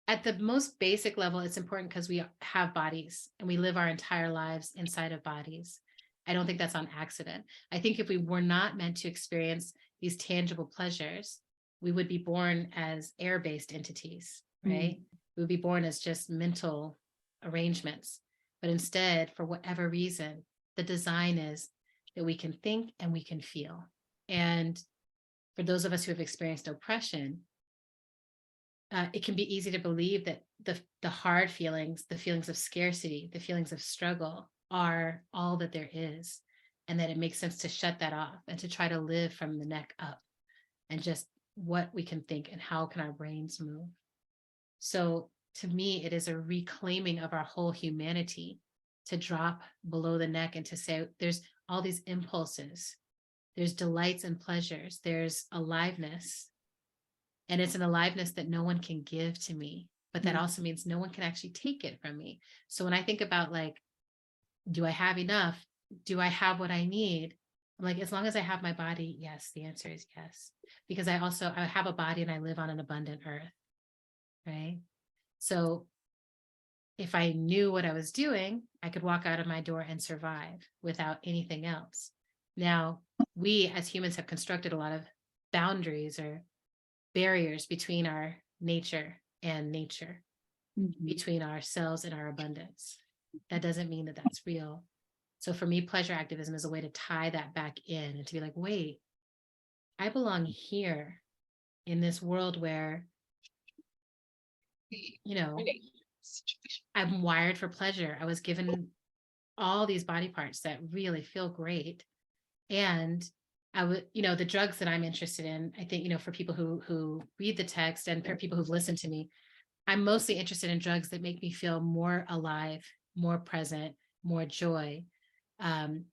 Speaker 7: at the most basic level, it's important because we have bodies and we live our entire lives inside of bodies. I don't think that's on accident. I think if we were not meant to experience these tangible pleasures, we would be born as air-based entities, right? We would be born as just mental arrangements. But instead, for whatever reason, the design is that we can think and we can feel. And for those of us who have experienced oppression, it can be easy to believe that the hard feelings, the feelings of scarcity, the feelings of struggle are all that there is, and that it makes sense to shut that off and to try to live from the neck up and just what we can think and how can our brains move. So to me, it is a reclaiming of our whole humanity to drop below the neck and to say, there's all these impulses, there's delights and pleasures, there's aliveness. And it's an aliveness that no one can give to me, but that also means no one can actually take it from me. So when I think about like, do I have enough? Do I have what I need? I'm like, as long as I have my body, yes, the answer is yes. Because I have a body and I live on an abundant earth, right? So if I knew what I was doing, I could walk out of my door and survive without anything else. Now, we as humans have constructed a lot of boundaries or barriers between our nature and nature, between ourselves and our abundance. That doesn't mean that that's real. So for me, pleasure activism is a way to tie that back in and to be like, wait, I belong here in this world where, I'm wired for pleasure. I was given all these body parts that really feel great. And I would, the drugs that I'm interested in, I think, for people who read the text and for people who've listened to me, I'm mostly interested in drugs that make me feel more alive, more present, more joy. And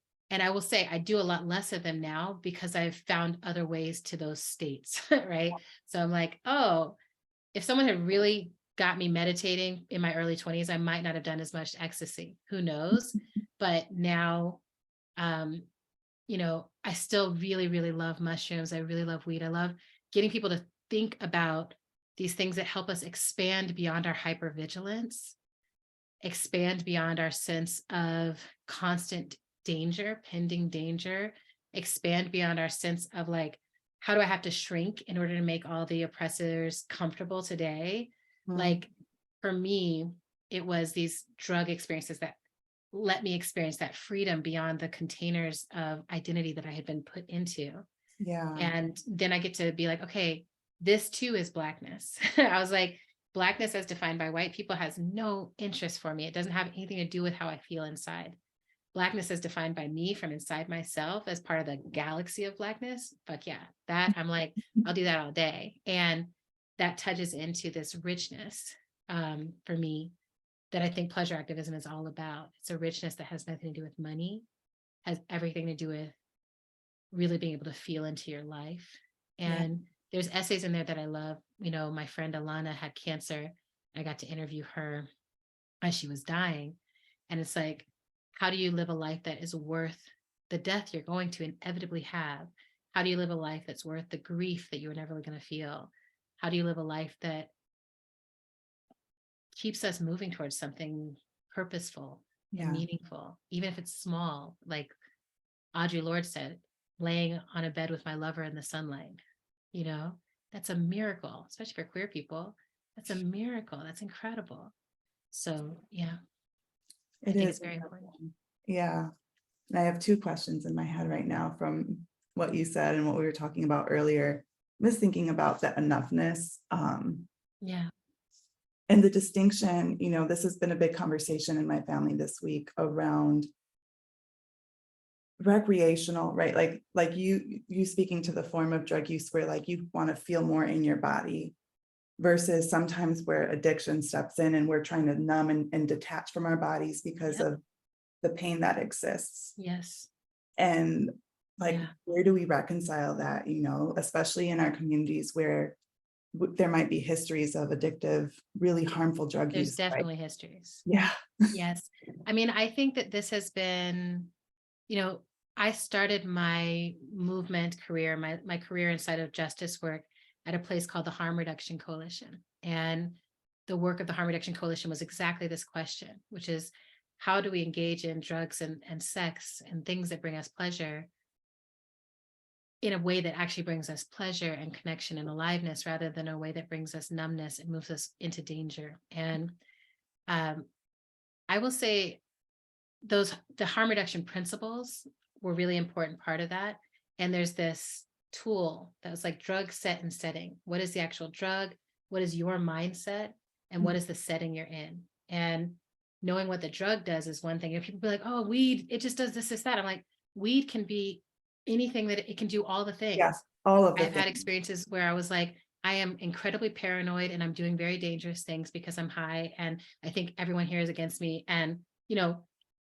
Speaker 7: I will say I do a lot less of them now because I've found other ways to those states, right? So I'm like, oh, if someone had really got me meditating in my early 20s, I might not have done as much ecstasy. Who knows? But now, I still really, really love mushrooms. I really love weed. I love getting people to think about these things that help us expand beyond our hypervigilance, expand beyond our sense of constant danger, pending danger, expand beyond our sense of like, how do I have to shrink in order to make all the oppressors comfortable today? Like for me, it was these drug experiences that let me experience that freedom beyond the containers of identity that I had been put into.
Speaker 6: Yeah.
Speaker 7: And then I get to be like, okay, this too is Blackness. I was like, Blackness as defined by white people has no interest for me. It doesn't have anything to do with how I feel inside. Blackness as defined by me from inside myself as part of the galaxy of Blackness. Fuck yeah, that I'm like, I'll do that all day. And that touches into this richness for me that I think pleasure activism is all about. It's a richness that has nothing to do with money, has everything to do with really being able to feel into your life. And there's essays in there that I love. You know, my friend Alana had cancer. I got to interview her as she was dying. And it's like, how do you live a life that is worth the death you're going to inevitably have? How do you live a life that's worth the grief that you were never going to feel? How do you live a life that keeps us moving towards something purposeful and meaningful, even if it's small? Like Audre Lorde said, laying on a bed with my lover in the sunlight, you know, that's a miracle, especially for queer people. That's a miracle. That's incredible. So yeah, I think it's very important.
Speaker 6: Yeah. And I have two questions in my head right now from what you said and what we were talking about earlier. I was thinking about the enoughness.
Speaker 7: Yeah.
Speaker 6: And the distinction, you know, this has been a big conversation in my family this week around recreational, right? Like you speaking to the form of drug use where like you want to feel more in your body versus sometimes where addiction steps in and we're trying to numb and detach from our bodies because of the pain that exists.
Speaker 7: Yes.
Speaker 6: And like, where do we reconcile that, you know, especially in our communities where there might be histories of addictive, really harmful drug
Speaker 7: There's
Speaker 6: use.
Speaker 7: definitely histories.
Speaker 6: Yeah.
Speaker 7: Yes. I mean, I think that this has been, you know, I started my movement career, my career inside of justice work at a place called the Harm Reduction Coalition. And the work of the Harm Reduction Coalition was exactly this question, which is, how do we engage in drugs and sex and things that bring us pleasure in a way that actually brings us pleasure and connection and aliveness, rather than a way that brings us numbness and moves us into danger. And I will say the harm reduction principles were really important part of that. And there's this tool that was like drug set and setting. What is the actual drug? What is your mindset? And what is the setting you're in? And knowing what the drug does is one thing. If people be like, oh, weed, it just does this, that. I'm like, weed can be anything that it can do, all the things.
Speaker 6: Yes, all of
Speaker 7: I've had experiences where I was like, I am incredibly paranoid and I'm doing very dangerous things because I'm high and I think everyone here is against me. And, you know,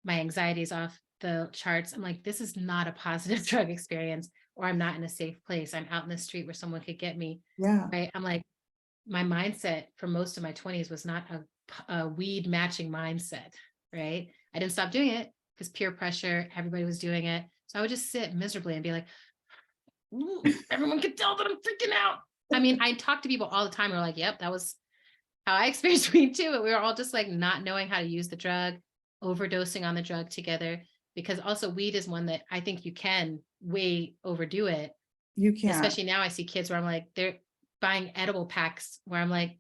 Speaker 7: my anxiety is off the charts. I'm like, this is not a positive drug experience, or I'm not in a safe place. I'm out in the street where someone could get me.
Speaker 6: Yeah.
Speaker 7: Right. I'm like, my mindset for most of my 20s was not a weed matching mindset. Right. I didn't stop doing it because peer pressure, everybody was doing it. So I would just sit miserably and be like, everyone can tell that I'm freaking out. I mean, I talk to people all the time who are like, yep, that was how I experienced weed too. But we were all just like not knowing how to use the drug, overdosing on the drug together, because also weed is one that I think you can way overdo it.
Speaker 6: You can.
Speaker 7: Especially now I see kids where I'm like, they're buying edible packs where I'm like,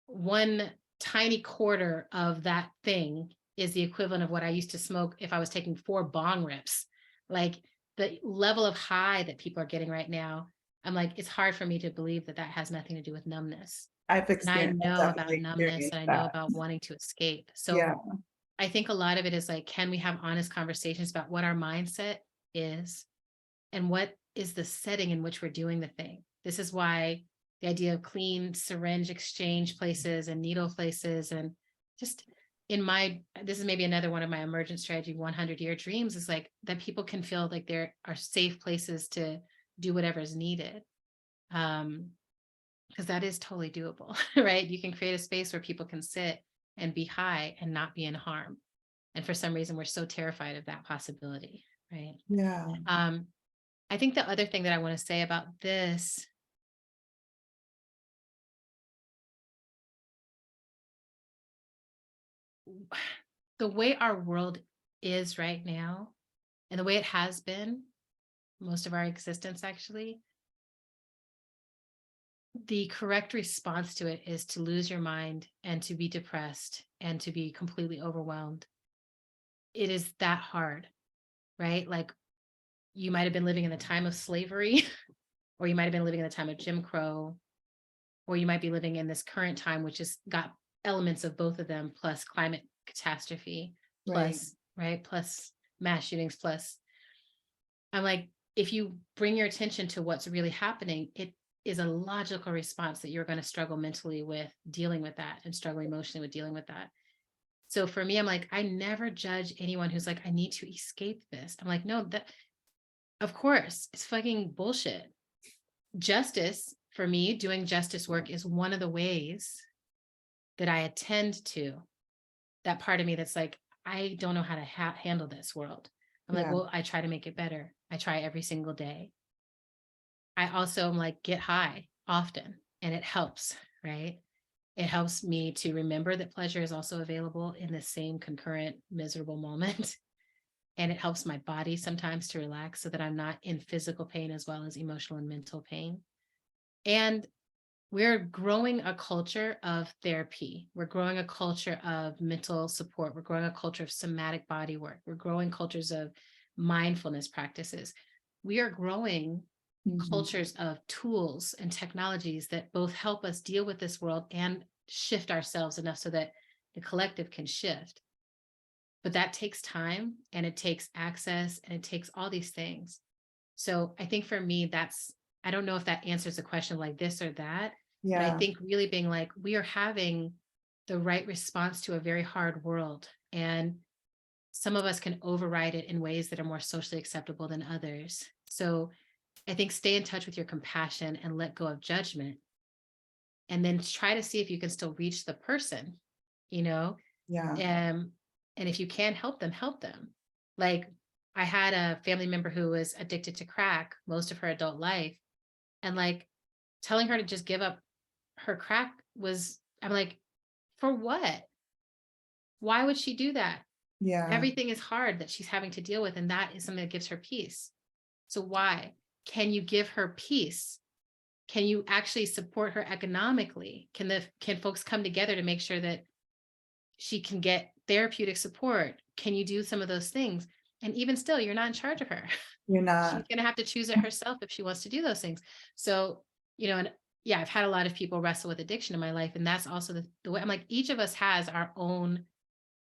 Speaker 7: one tiny quarter of that thing is the equivalent of what I used to smoke if I was taking 4 bong rips. Like the level of high that people are getting right now, I'm like, it's hard for me to believe that that has nothing to do with numbness.
Speaker 6: I've
Speaker 7: experienced. And I know about numbness, and I know about wanting to escape. So I think a lot of it is like, can we have honest conversations about what our mindset is and what is the setting in which we're doing the thing? This is why the idea of clean syringe exchange places and needle places, and just this is maybe another one of my emergent strategy 100-year dreams, is like that people can feel like there are safe places to do whatever is needed. Because that is totally doable, right? You can create a space where people can sit and be high and not be in harm. And for some reason, we're so terrified of that possibility, right?
Speaker 6: Yeah.
Speaker 7: I think the other thing that I want to say about this, the way our world is right now, and the way it has been most of our existence, actually, the correct response to it is to lose your mind and to be depressed and to be completely overwhelmed. It is that hard, right? Like, you might have been living in the time of slavery, or you might have been living in the time of Jim Crow, or you might be living in this current time, which has got elements of both of them, plus climate catastrophe, plus, right? Plus mass shootings, plus. I'm like, if you bring your attention to what's really happening, it is a logical response that you're going to struggle mentally with dealing with that and struggle emotionally with dealing with that. So for me, I'm like, I never judge anyone who's like, I need to escape this. I'm like, no, of course, it's fucking bullshit. Justice, for me, doing justice work is one of the ways that I attend to that part of me that's like, I don't know how to handle this world. I'm like,
Speaker 6: Yeah.
Speaker 7: well, I try to make it better. I try every single day. I also am like, get high often, and it helps, right? It helps me to remember that pleasure is also available in the same concurrent miserable moment. And it helps my body sometimes to relax so that I'm not in physical pain as well as emotional and mental pain. And we're growing a culture of therapy. We're growing a culture of mental support. We're growing a culture of somatic body work. We're growing cultures of mindfulness practices. We are growing cultures of tools and technologies that both help us deal with this world and shift ourselves enough so that the collective can shift. But that takes time, and it takes access, and it takes all these things. So I think for me, I don't know if that answers a question like this or that, but I think really being like, we are having the right response to a very hard world. And some of us can override it in ways that are more socially acceptable than others. So I think stay in touch with your compassion and let go of judgment. And then try to see if you can still reach the person,
Speaker 6: Yeah.
Speaker 7: And if you can help them, help them. Like, I had a family member who was addicted to crack most of her adult life. And like telling her to just give up her crack I'm like, for what? Why would she do that?
Speaker 6: Yeah.
Speaker 7: Everything is hard that she's having to deal with. And that is something that gives her peace. So why? Can you give her peace? Can you actually support her economically? Can folks come together to make sure that she can get therapeutic support? Can you do some of those things? And even still, you're not in charge of her.
Speaker 6: You're not.
Speaker 7: She's going to have to choose it herself if she wants to do those things. So, and yeah, I've had a lot of people wrestle with addiction in my life. And that's also the way I'm like, each of us has our own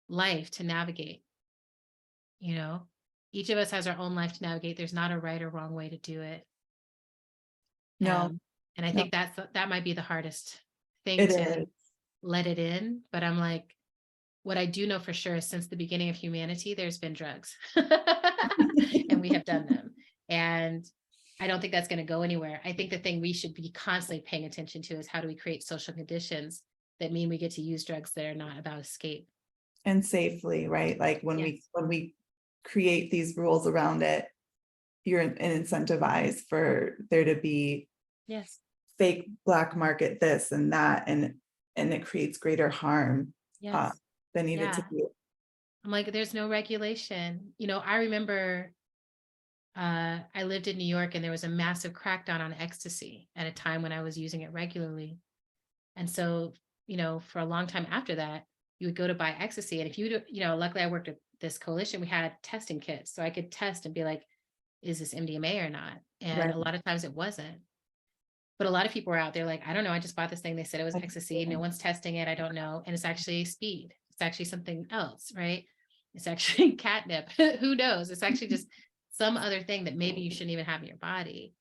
Speaker 7: life to navigate. Each of us has our own life to navigate. There's not a right or wrong way to do it.
Speaker 6: No.
Speaker 7: And I think that might be the hardest thing
Speaker 6: It
Speaker 7: to
Speaker 6: is.
Speaker 7: let it in. But I'm like, what I do know for sure is since the beginning of humanity, there's been drugs and we have done them. And I don't think that's going to go anywhere. I think the thing we should be constantly paying attention to is how do we create social conditions that mean we get to use drugs that are not about escape.
Speaker 6: And safely, right? Like when we create these rules around it, you're incentivized for there to be fake black market this and that, and it creates greater harm than needed to be.
Speaker 7: I'm like, there's no regulation. I remember I lived in New York and there was a massive crackdown on ecstasy at a time when I was using it regularly. And so, for a long time after that, you would go to buy ecstasy. And if luckily I worked at this coalition, we had testing kits. So I could test and be like, is this MDMA or not? And a lot of times it wasn't. But a lot of people were out there like, I don't know, I just bought this thing. They said it was ecstasy. No one's testing it. I don't know. And it's actually speed. It's actually something else, right? It's actually catnip. Who knows? It's actually just some other thing that maybe you shouldn't even have in your body.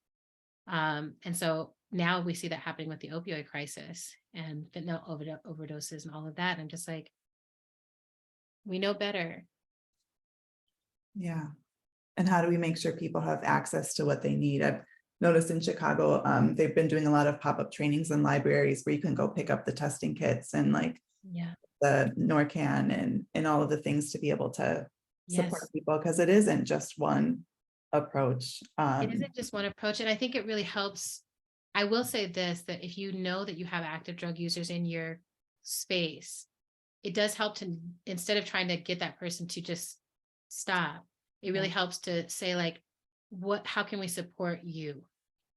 Speaker 7: And so now we see that happening with the opioid crisis and fentanyl overdoses and all of that. I'm just like, we know better.
Speaker 6: Yeah. And how do we make sure people have access to what they need? I've noticed in Chicago, they've been doing a lot of pop-up trainings in libraries where you can go pick up the testing kits and like the Narcan and all of the things to be able to support people, because it isn't just one approach.
Speaker 7: It isn't just one approach. And I think it really helps. I will say this, that if you know that you have active drug users in your space, it does help to, instead of trying to get that person to just stop, it really helps to say like, how can we support you,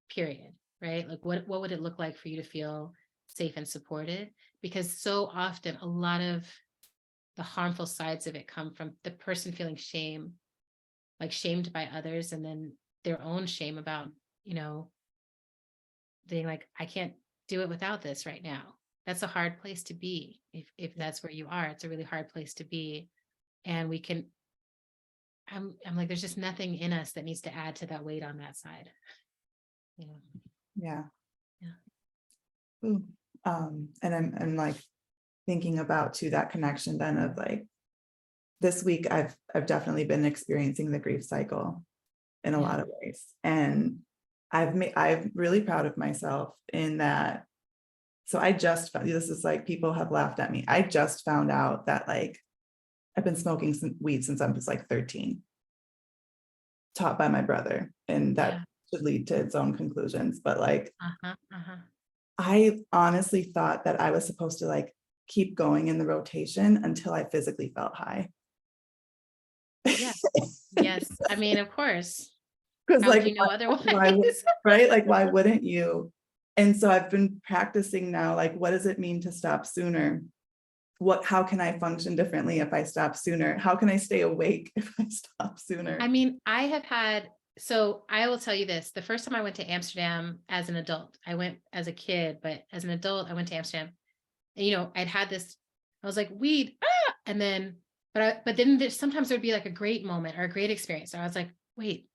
Speaker 7: period, right? Like what would it look like for you to feel safe and supported? Because so often a lot of the harmful sides of it come from the person feeling shame, like shamed by others, and then their own shame about, being like, I can't do it without this right now. That's a hard place to be. If that's where you are, it's a really hard place to be. And we can, I'm like, there's just nothing in us that needs to add to that weight on that side.
Speaker 6: Yeah. Ooh. And I'm like thinking about too that connection then of like, this week I've definitely been experiencing the grief cycle. in a lot of ways. And I'm really proud of myself in that. So I just found, this is like, people have laughed at me. I just found out that like, I've been smoking some weed since I was like 13, taught by my brother, and that should lead to its own conclusions. But like, I honestly thought that I was supposed to like keep going in the rotation until I physically felt high.
Speaker 7: Yes. Yes. I mean, of course.
Speaker 6: Because
Speaker 7: How
Speaker 6: like,
Speaker 7: would you know otherwise?
Speaker 6: right? Like, why wouldn't you? And so I've been practicing now, like, what does it mean to stop sooner? How can I function differently if I stop sooner? How can I stay awake if I stop sooner?
Speaker 7: I mean, I have had, so I will tell you this, the first time I went to Amsterdam as an adult, I went as a kid, but as an adult, I went to Amsterdam, and, you know, I'd had this, I was like, weed, and then, but then sometimes there'd be like a great moment or a great experience. So I was like, wait,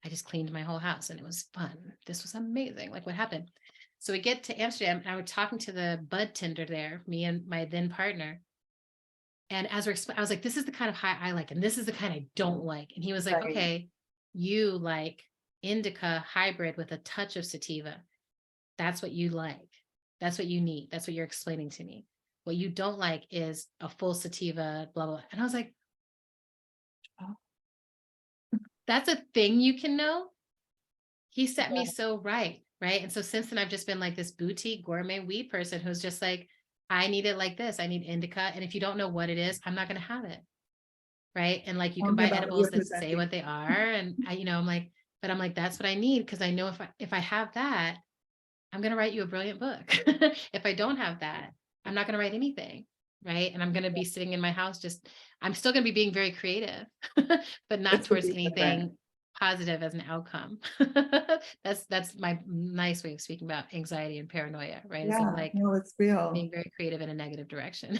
Speaker 7: I just cleaned my whole house and it was fun. This was amazing. Like, what happened? So we get to Amsterdam and I was talking to the bud tender there, me and my then partner. And as I was like, this is the kind of high I like, and this is the kind I don't like. And he was like, okay, you like indica hybrid with a touch of sativa. That's what you like. That's what you need. That's what you're explaining to me. What you don't like is a full sativa, blah, blah. And I was like, oh, that's a thing you can know. He set me so right. Right. And so since then, I've just been like this boutique gourmet weed person who's just like, I need it like this. I need indica. And if you don't know what it is, I'm not going to have it. Right. And like, you can buy edibles that say what they are. And I'm like, that's what I need. Cause I know if I have that, I'm going to write you a brilliant book. If I don't have that, I'm not going to write anything. Right. And I'm going to be sitting in my house, I'm still going to be being very creative, but not towards anything positive as an outcome. That's my nice way of speaking about anxiety and paranoia, right?
Speaker 6: Yeah, no, it's real.
Speaker 7: Being very creative in a negative direction.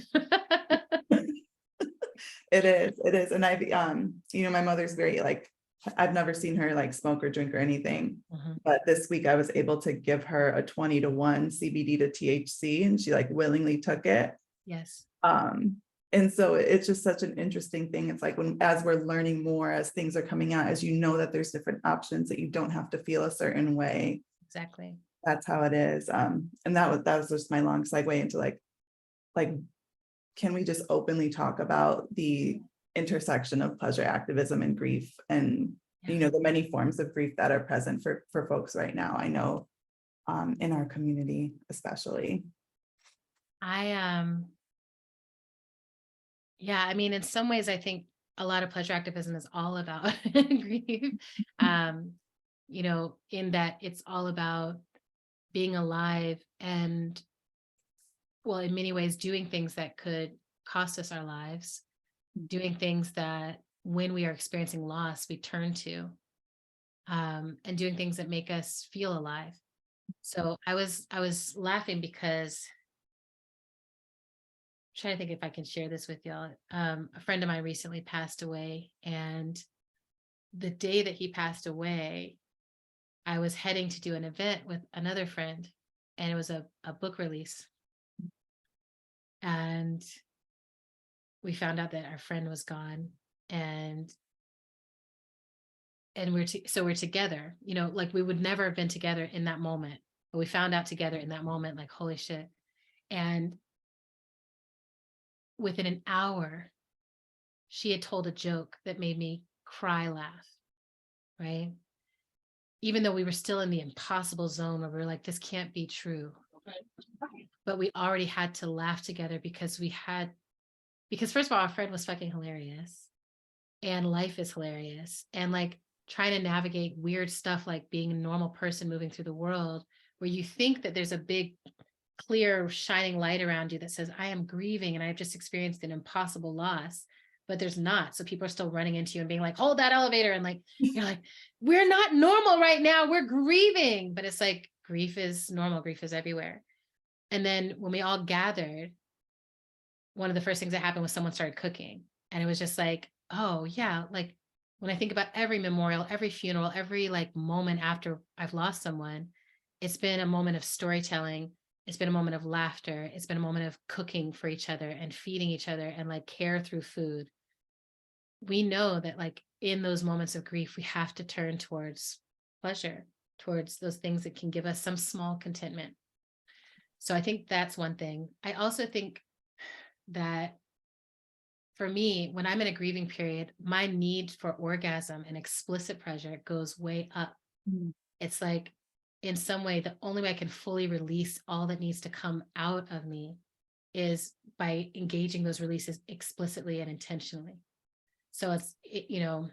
Speaker 6: It is. And I've, my mother's very like, I've never seen her like smoke or drink or anything, but this week I was able to give her a 20-to-1 CBD to THC, and she like willingly took it.
Speaker 7: Yes.
Speaker 6: And so it's just such an interesting thing. It's like as we're learning more, as things are coming out, as you know that there's different options, that you don't have to feel a certain way.
Speaker 7: Exactly.
Speaker 6: That's how it is. And that was just my long segue into like, can we just openly talk about the intersection of pleasure activism and grief, and the many forms of grief that are present for folks right now, I know, in our community especially.
Speaker 7: I mean, in some ways, I think a lot of pleasure activism is all about grief, in that it's all about being alive and, well, in many ways, doing things that could cost us our lives, doing things that when we are experiencing loss, we turn to, and doing things that make us feel alive. So I was laughing because trying to think if I can share this with y'all. A friend of mine recently passed away, and the day that he passed away, I was heading to do an event with another friend, and it was a book release. And we found out that our friend was gone, and we're together, like we would never have been together in that moment, but we found out together in that moment, like, holy shit. And within an hour, she had told a joke that made me cry, laugh, right? Even though we were still in the impossible zone where we were like, this can't be true. But we already had to laugh together because first of all, our friend was fucking hilarious, and life is hilarious. And like trying to navigate weird stuff, like being a normal person moving through the world, where you think that there's a big, clear, shining light around you that says, I am grieving and I've just experienced an impossible loss, but there's not. So people are still running into you and being like, hold that elevator. And like, you're like, we're not normal right now. We're grieving. But it's like, grief is normal. Grief is everywhere. And then when we all gathered, one of the first things that happened was someone started cooking. And it was just like, oh yeah. Like when I think about every memorial, every funeral, every like moment after I've lost someone, it's been a moment of storytelling. It's been a moment of laughter. It's been a moment of cooking for each other and feeding each other and like care through food. We know that like in those moments of grief, we have to turn towards pleasure, towards those things that can give us some small contentment. So I think that's one thing. I also think that for me, when I'm in a grieving period, my need for orgasm and explicit pleasure goes way up. It's like, in some way, the only way I can fully release all that needs to come out of me is by engaging those releases explicitly and intentionally. So and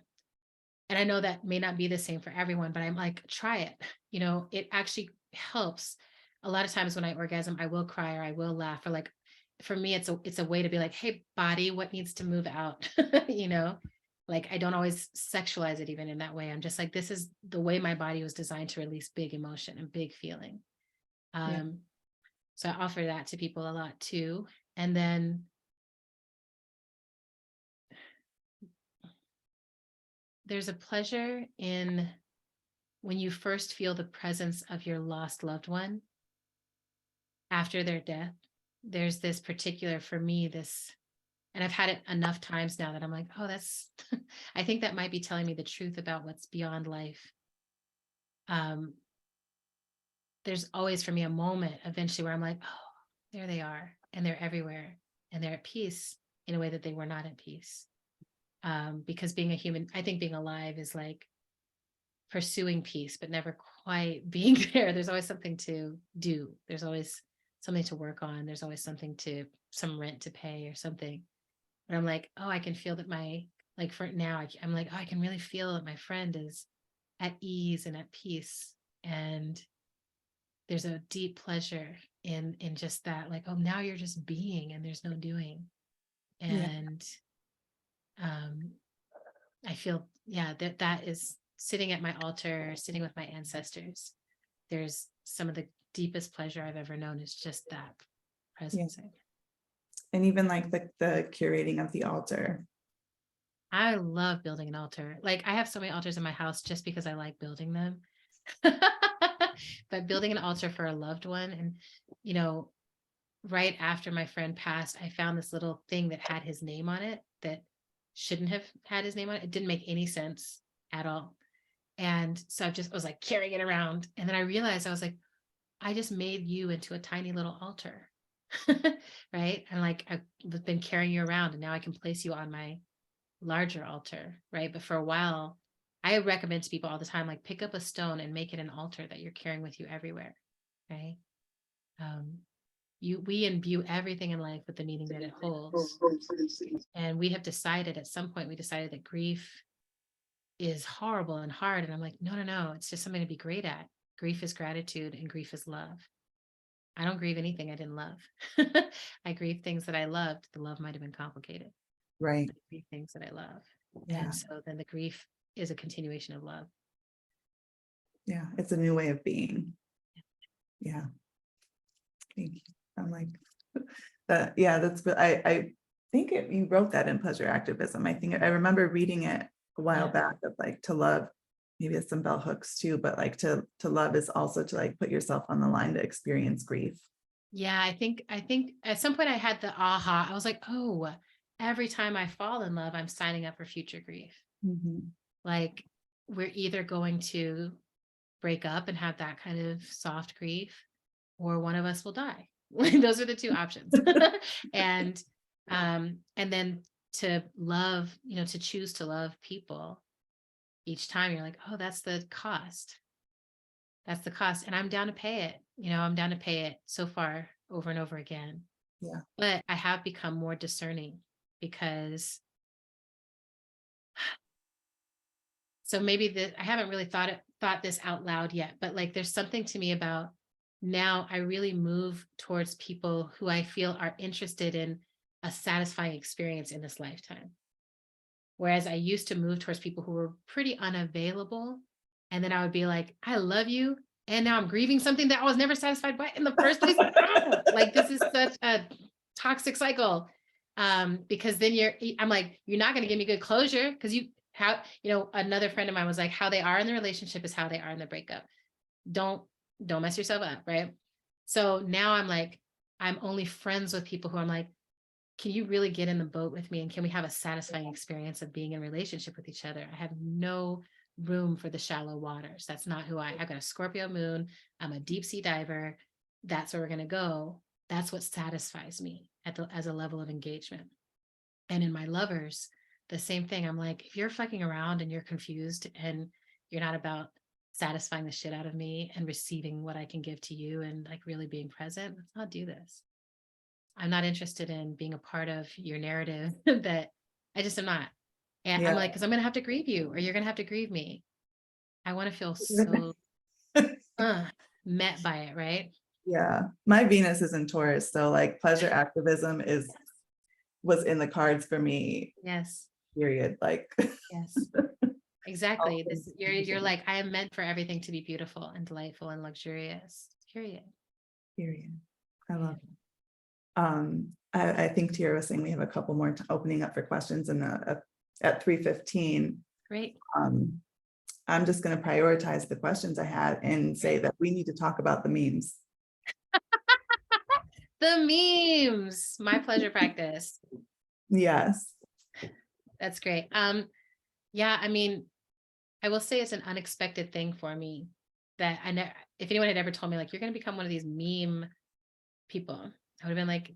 Speaker 7: I know that may not be the same for everyone, but I'm like, try it. It actually helps. A lot of times when I orgasm, I will cry or I will laugh, or like, for me, it's a way to be like, hey, body, what needs to move out? Like, I don't always sexualize it even in that way. I'm just like, this is the way my body was designed to release big emotion and big feeling. So I offer that to people a lot too. And then there's a pleasure in when you first feel the presence of your lost loved one after their death. There's this particular, for me, and I've had it enough times now that I'm like, oh, I think that might be telling me the truth about what's beyond life. There's always for me a moment eventually where I'm like, oh, there they are, and they're everywhere, and they're at peace in a way that they were not at peace. Because being a human, I think being alive is like pursuing peace, but never quite being there. There's always something to do. There's always something to work on. There's always some rent to pay or something. But I'm like, oh, I can feel that for now, I'm like, oh, I can really feel that my friend is at ease and at peace. And there's a deep pleasure in just that, like, oh, now you're just being and there's no doing. And I feel, that is sitting at my altar, sitting with my ancestors. There's some of the deepest pleasure I've ever known is just that presence.
Speaker 6: And even like the curating of the altar.
Speaker 7: I love building an altar. Like, I have so many altars in my house just because I like building them. But building an altar for a loved one, and right after my friend passed, I found this little thing that had his name on it that shouldn't have had his name on it. It didn't make any sense at all. And so I was like carrying it around. And then I realized, I was like, I just made you into a tiny little altar. Right. And like, I've been carrying you around, and now I can place you on my larger altar. Right. But for a while, I recommend to people all the time, like, pick up a stone and make it an altar that you're carrying with you everywhere. Right. We imbue everything in life with the meaning that it holds. And we have decided, at some point, that grief is horrible and hard. And I'm like, no, it's just something to be great at. Grief is gratitude, and grief is love. I don't grieve anything I didn't love. I grieve things that I loved. The love might have been complicated.
Speaker 6: Right.
Speaker 7: I grieve things that I love.
Speaker 6: Yeah.
Speaker 7: And so then the grief is a continuation of love.
Speaker 6: Yeah. It's a new way of being. Yeah. Thank you. I'm like, that's, I think you wrote that in Pleasure Activism. I think I remember reading it a while back, of like, to love, maybe it's some bell hooks too, but like to love is also to like put yourself on the line to experience grief.
Speaker 7: Yeah, I think at some point I had the aha. I was like, oh, every time I fall in love, I'm signing up for future grief. Like, we're either going to break up and have that kind of soft grief, or one of us will die. Those are the two options. And then to love, to choose to love people each time, you're like, oh, that's the cost. That's the cost. And I'm down to pay it. I'm down to pay it so far, over and over again.
Speaker 6: Yeah.
Speaker 7: But I have become more discerning, because so maybe I haven't really thought this out loud yet, but like, there's something to me about now I really move towards people who I feel are interested in a satisfying experience in this lifetime. Whereas I used to move towards people who were pretty unavailable. And then I would be like, I love you. And now I'm grieving something that I was never satisfied by in the first place. Like, this is such a toxic cycle. Because then I'm like, you're not going to give me good closure, because another friend of mine was like, how they are in the relationship is how they are in the breakup. Don't mess yourself up. Right. So now I'm like, I'm only friends with people who I'm like, can you really get in the boat with me? And can we have a satisfying experience of being in relationship with each other? I have no room for the shallow waters. That's not who I've got a Scorpio moon. I'm a deep sea diver. That's where we're going to go. That's what satisfies me as a level of engagement. And in my lovers, the same thing. I'm like, if you're fucking around and you're confused and you're not about satisfying the shit out of me and receiving what I can give to you and like really being present, let's not do this. I'm not interested in being a part of your narrative that I just am not. And I'm like, because I'm going to have to grieve you or you're going to have to grieve me. I want to feel so met by it, right?
Speaker 6: Yeah. My Venus is in Taurus. So like pleasure activism was in the cards for me.
Speaker 7: Yes.
Speaker 6: Period. Like
Speaker 7: yes. Exactly. You're like, I am meant for everything to be beautiful and delightful and luxurious. Period.
Speaker 6: I love it. I think Tiara was saying we have a couple more opening up for questions and at 3:15.
Speaker 7: Great.
Speaker 6: I'm just going to prioritize the questions I had and say that we need to talk about the memes.
Speaker 7: The memes, my pleasure practice.
Speaker 6: Yes.
Speaker 7: That's great. Yeah, I mean, I will say it's an unexpected thing for me that I never, if anyone had ever told me like, you're going to become one of these meme people, I would have been like,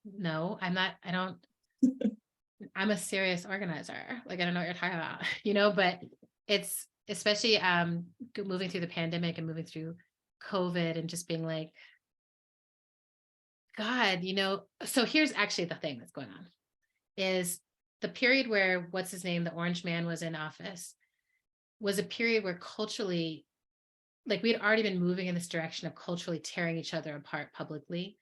Speaker 7: no, I'm not, I'm a serious organizer. Like, I don't know what you're talking about, but it's especially moving through the pandemic and moving through COVID and just being like, God, so here's actually the thing that's going on is the period where what's his name, the orange man was in office was a period where culturally, like we had already been moving in this direction of culturally tearing each other apart publicly.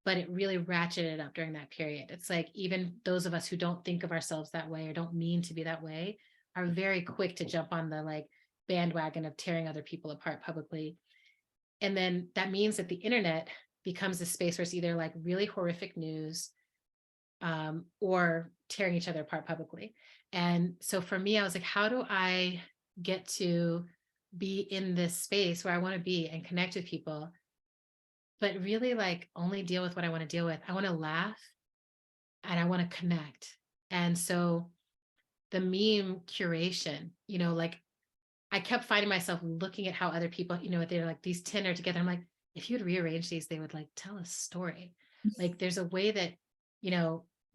Speaker 7: But it really ratcheted up during that period. It's like even those of us who don't think of ourselves that way or don't mean to be that way are very quick to jump on the like bandwagon of tearing other people apart publicly. And then that means that the internet becomes a space where it's either like really horrific news or tearing each other apart publicly. And so for me, I was like, how do I get to be in this space where I want to be and connect with people, but really like only deal with what I want to deal with. I want to laugh and I want to connect. And so the meme curation, like I kept finding myself looking at how other people, they're like these 10 are together. I'm like, if you'd rearrange these, they would like tell a story. Like there's a way that,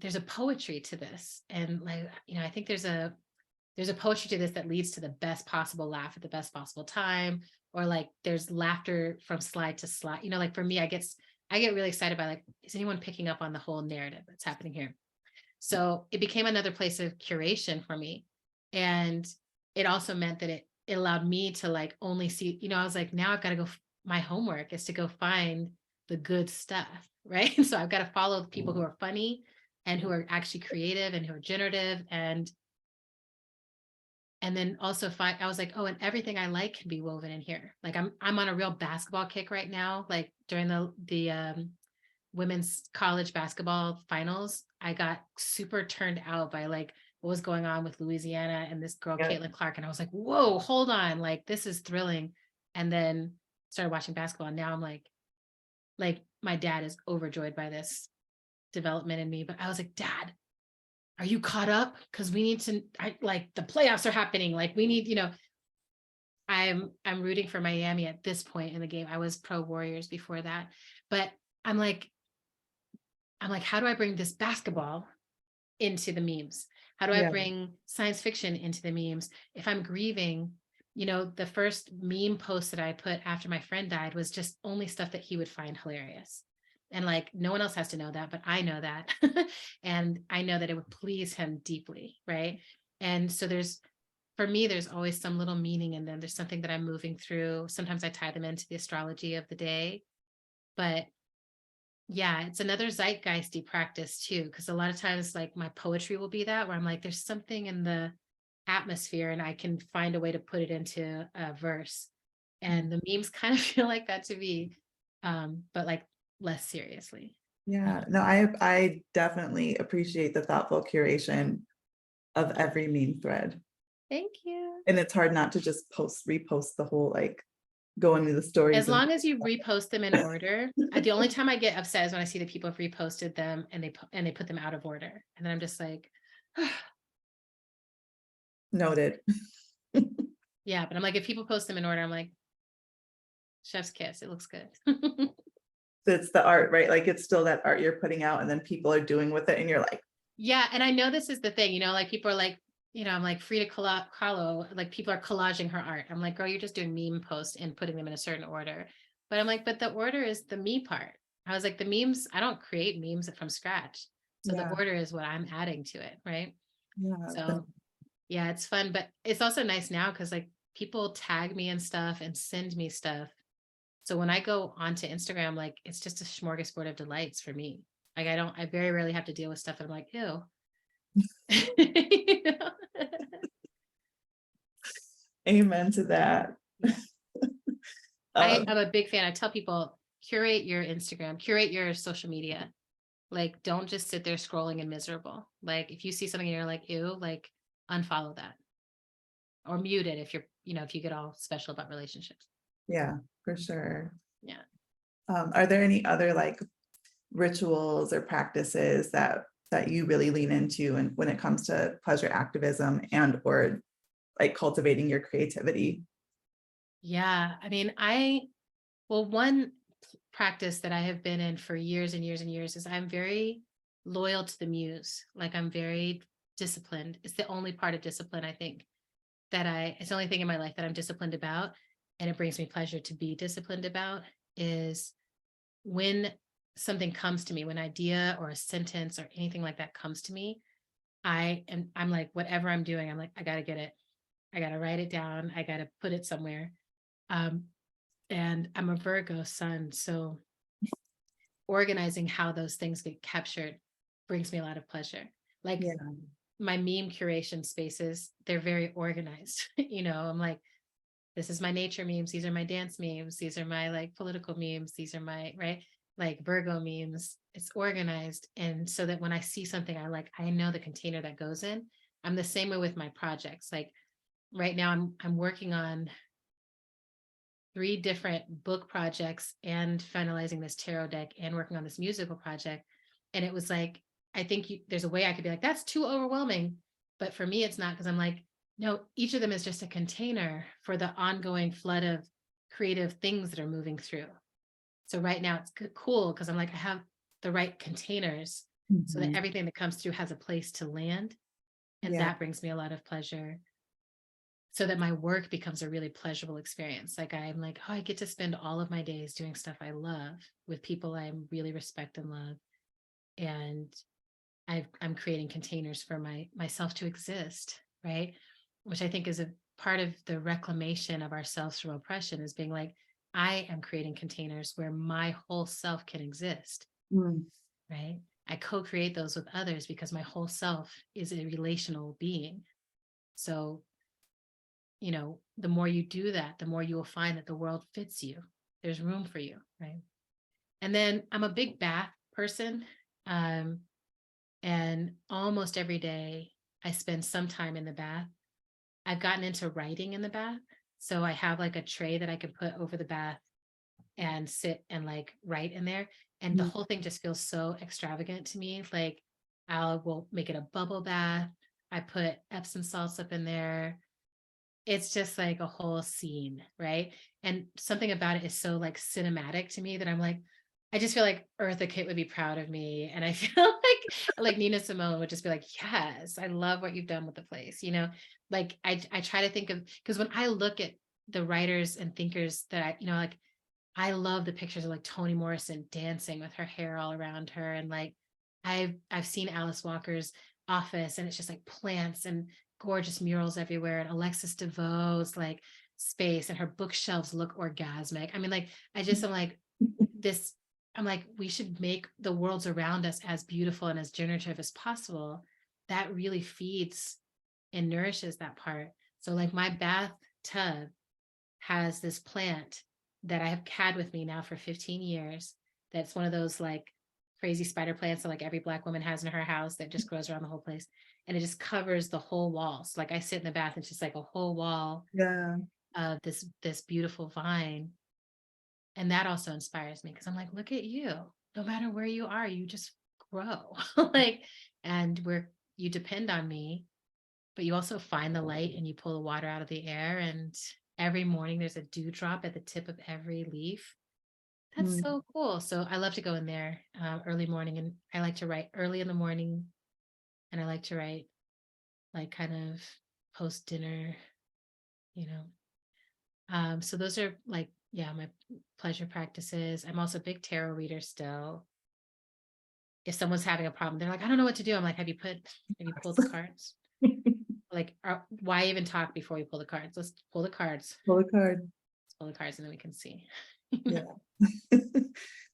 Speaker 7: there's a poetry to this. And like, I think there's a poetry to this that leads to the best possible laugh at the best possible time. Or like there's laughter from slide to slide, like for me, I get really excited by like, is anyone picking up on the whole narrative that's happening here? So it became another place of curation for me. And it also meant that it allowed me to like only see, I was like, now I've got to go, my homework is to go find the good stuff, right? And so I've got to follow the people who are funny and who are actually creative and who are generative and then also I was like, oh, and everything I like can be woven in here. Like I'm on a real basketball kick right now. Like during the women's college basketball finals, I got super turned out by like what was going on with Louisiana and this girl, Caitlin Clark. And I was like, whoa, hold on. Like, this is thrilling. And then started watching basketball. And now I'm like my dad is overjoyed by this development in me. But I was like, Dad, are you caught up? Because we need to, like the playoffs are happening. Like we need, I'm rooting for Miami at this point in the game. I was pro Warriors before that, but I'm like, how do I bring this basketball into the memes? How do I bring science fiction into the memes? If I'm grieving, the first meme post that I put after my friend died was just only stuff that he would find hilarious. And like, no one else has to know that, but I know that. And I know that it would please him deeply. Right. And so for me, there's always some little meaning in them. There's something that I'm moving through. Sometimes I tie them into the astrology of the day, but yeah, it's another zeitgeisty practice too. Cause a lot of times like my poetry will be that where I'm like, there's something in the atmosphere and I can find a way to put it into a verse. And the memes kind of feel like that to me. But like, less seriously.
Speaker 6: Yeah, no, I definitely appreciate the thoughtful curation of every meme thread.
Speaker 7: Thank you.
Speaker 6: And it's hard not to just repost the whole like go into the stories.
Speaker 7: As long as you repost them in order. The only time I get upset is when I see that people have reposted them and they put them out of order. And then I'm just like,
Speaker 6: Noted.
Speaker 7: yeah, but I'm like, if people post them in order, I'm like, chef's kiss, it looks good.
Speaker 6: It's the art, right? Like it's still that art you're putting out and then people are doing with it and you're like,
Speaker 7: Yeah. And I know this is the thing, like people are like, I'm like Frida Kahlo, like people are collaging her art. I'm like, girl, you're just doing meme posts and putting them in a certain order. But I'm like, but the order is the me part. I was like, the memes, I don't create memes from scratch. So the order is what I'm adding to it. Right.
Speaker 6: yeah.
Speaker 7: So yeah, it's fun, but it's also nice now because like people tag me and stuff and send me stuff. So when I go onto Instagram, like it's just a smorgasbord of delights for me. Like I very rarely have to deal with stuff that I'm like, ew.
Speaker 6: Amen to that.
Speaker 7: I'm a big fan. I tell people, curate your Instagram, curate your social media. Like, don't just sit there scrolling and miserable. Like, if you see something and you're like, ew, like, unfollow that. Or mute it if if you get all special about relationships.
Speaker 6: Yeah, for sure.
Speaker 7: Yeah.
Speaker 6: Are there any other like rituals or practices that you really lean into and when it comes to pleasure activism and or like cultivating your creativity?
Speaker 7: Yeah. I mean, one practice that I have been in for years and years and years is I'm very loyal to the muse. Like I'm very disciplined. It's the only part of discipline, I think, it's the only thing in my life that I'm disciplined about. And it brings me pleasure to be disciplined about is when something comes to me, when an idea or a sentence or anything like that comes to me, I'm like, whatever I'm doing, I'm like, I got to get it. I got to write it down. I got to put it somewhere. And I'm a Virgo sun. So organizing how those things get captured brings me a lot of pleasure. Like my meme curation spaces, they're very organized. I'm like, this is my nature memes. These are my dance memes. These are my like political memes. These are my, right? Like Virgo memes. It's organized. And so that when I see something I like, I know the container that goes in. I'm the same way with my projects. Like right now I'm working on 3 different book projects and finalizing this tarot deck and working on this musical project. And it was like, I think there's a way I could be like, that's too overwhelming. But for me, it's not, because I'm like, no, each of them is just a container for the ongoing flood of creative things that are moving through. So right now it's cool because I'm like, I have the right containers so that everything that comes through has a place to land. And that brings me a lot of pleasure. So that my work becomes a really pleasurable experience. Like I'm like, oh, I get to spend all of my days doing stuff I love with people I really respect and love. And I'm creating containers for myself to exist, right? Which I think is a part of the reclamation of ourselves from oppression, is being like, I am creating containers where my whole self can exist, right? I co-create those with others because my whole self is a relational being. So the more you do that, the more you will find that the world fits you. There's room for you, right? And then I'm a big bath person. And almost every day I spend some time in the bath. I've gotten into writing in the bath. So I have like a tray that I can put over the bath and sit and like write in there. And the whole thing just feels so extravagant to me. Like will make it a bubble bath. I put Epsom salts up in there. It's just like a whole scene, right? And something about it is so like cinematic to me that I'm like, I just feel like Eartha Kitt would be proud of me. And I feel like Nina Simone would just be like, yes, I love what you've done with the place. Like I try to think of, because when I look at the writers and thinkers that like I love the pictures of like Toni Morrison dancing with her hair all around her. And like, I've seen Alice Walker's office and it's just like plants and gorgeous murals everywhere. And Alexis DeVoe's like space and her bookshelves look orgasmic. I mean, like, I'm like, I'm like, we should make the worlds around us as beautiful and as generative as possible. That really feeds and nourishes that part. So like my bathtub has this plant that I have had with me now for 15 years. That's one of those like crazy spider plants that like every Black woman has in her house that just grows around the whole place. And it just covers the whole wall. So like I sit in the bath and it's just like a whole wall.
Speaker 6: Yeah.
Speaker 7: of this beautiful vine. And that also inspires me because I'm like, look at you. No matter where you are, you just grow. Like, and you depend on me, but you also find the light and you pull the water out of the air. And every morning there's a dewdrop at the tip of every leaf. That's
Speaker 6: Mm.
Speaker 7: so cool. So I love to go in there early morning, and I like to write early in the morning, and I like to write like kind of post dinner, you know. So those are like, yeah, my pleasure practices. I'm also a big tarot reader still. If someone's having a problem, they're like, I don't know what to do. I'm like, have you pulled the cards? Like, why even talk before we pull the cards? Let's pull the cards.
Speaker 6: Pull a card.
Speaker 7: Let's pull the cards and then we can see.
Speaker 6: Yeah.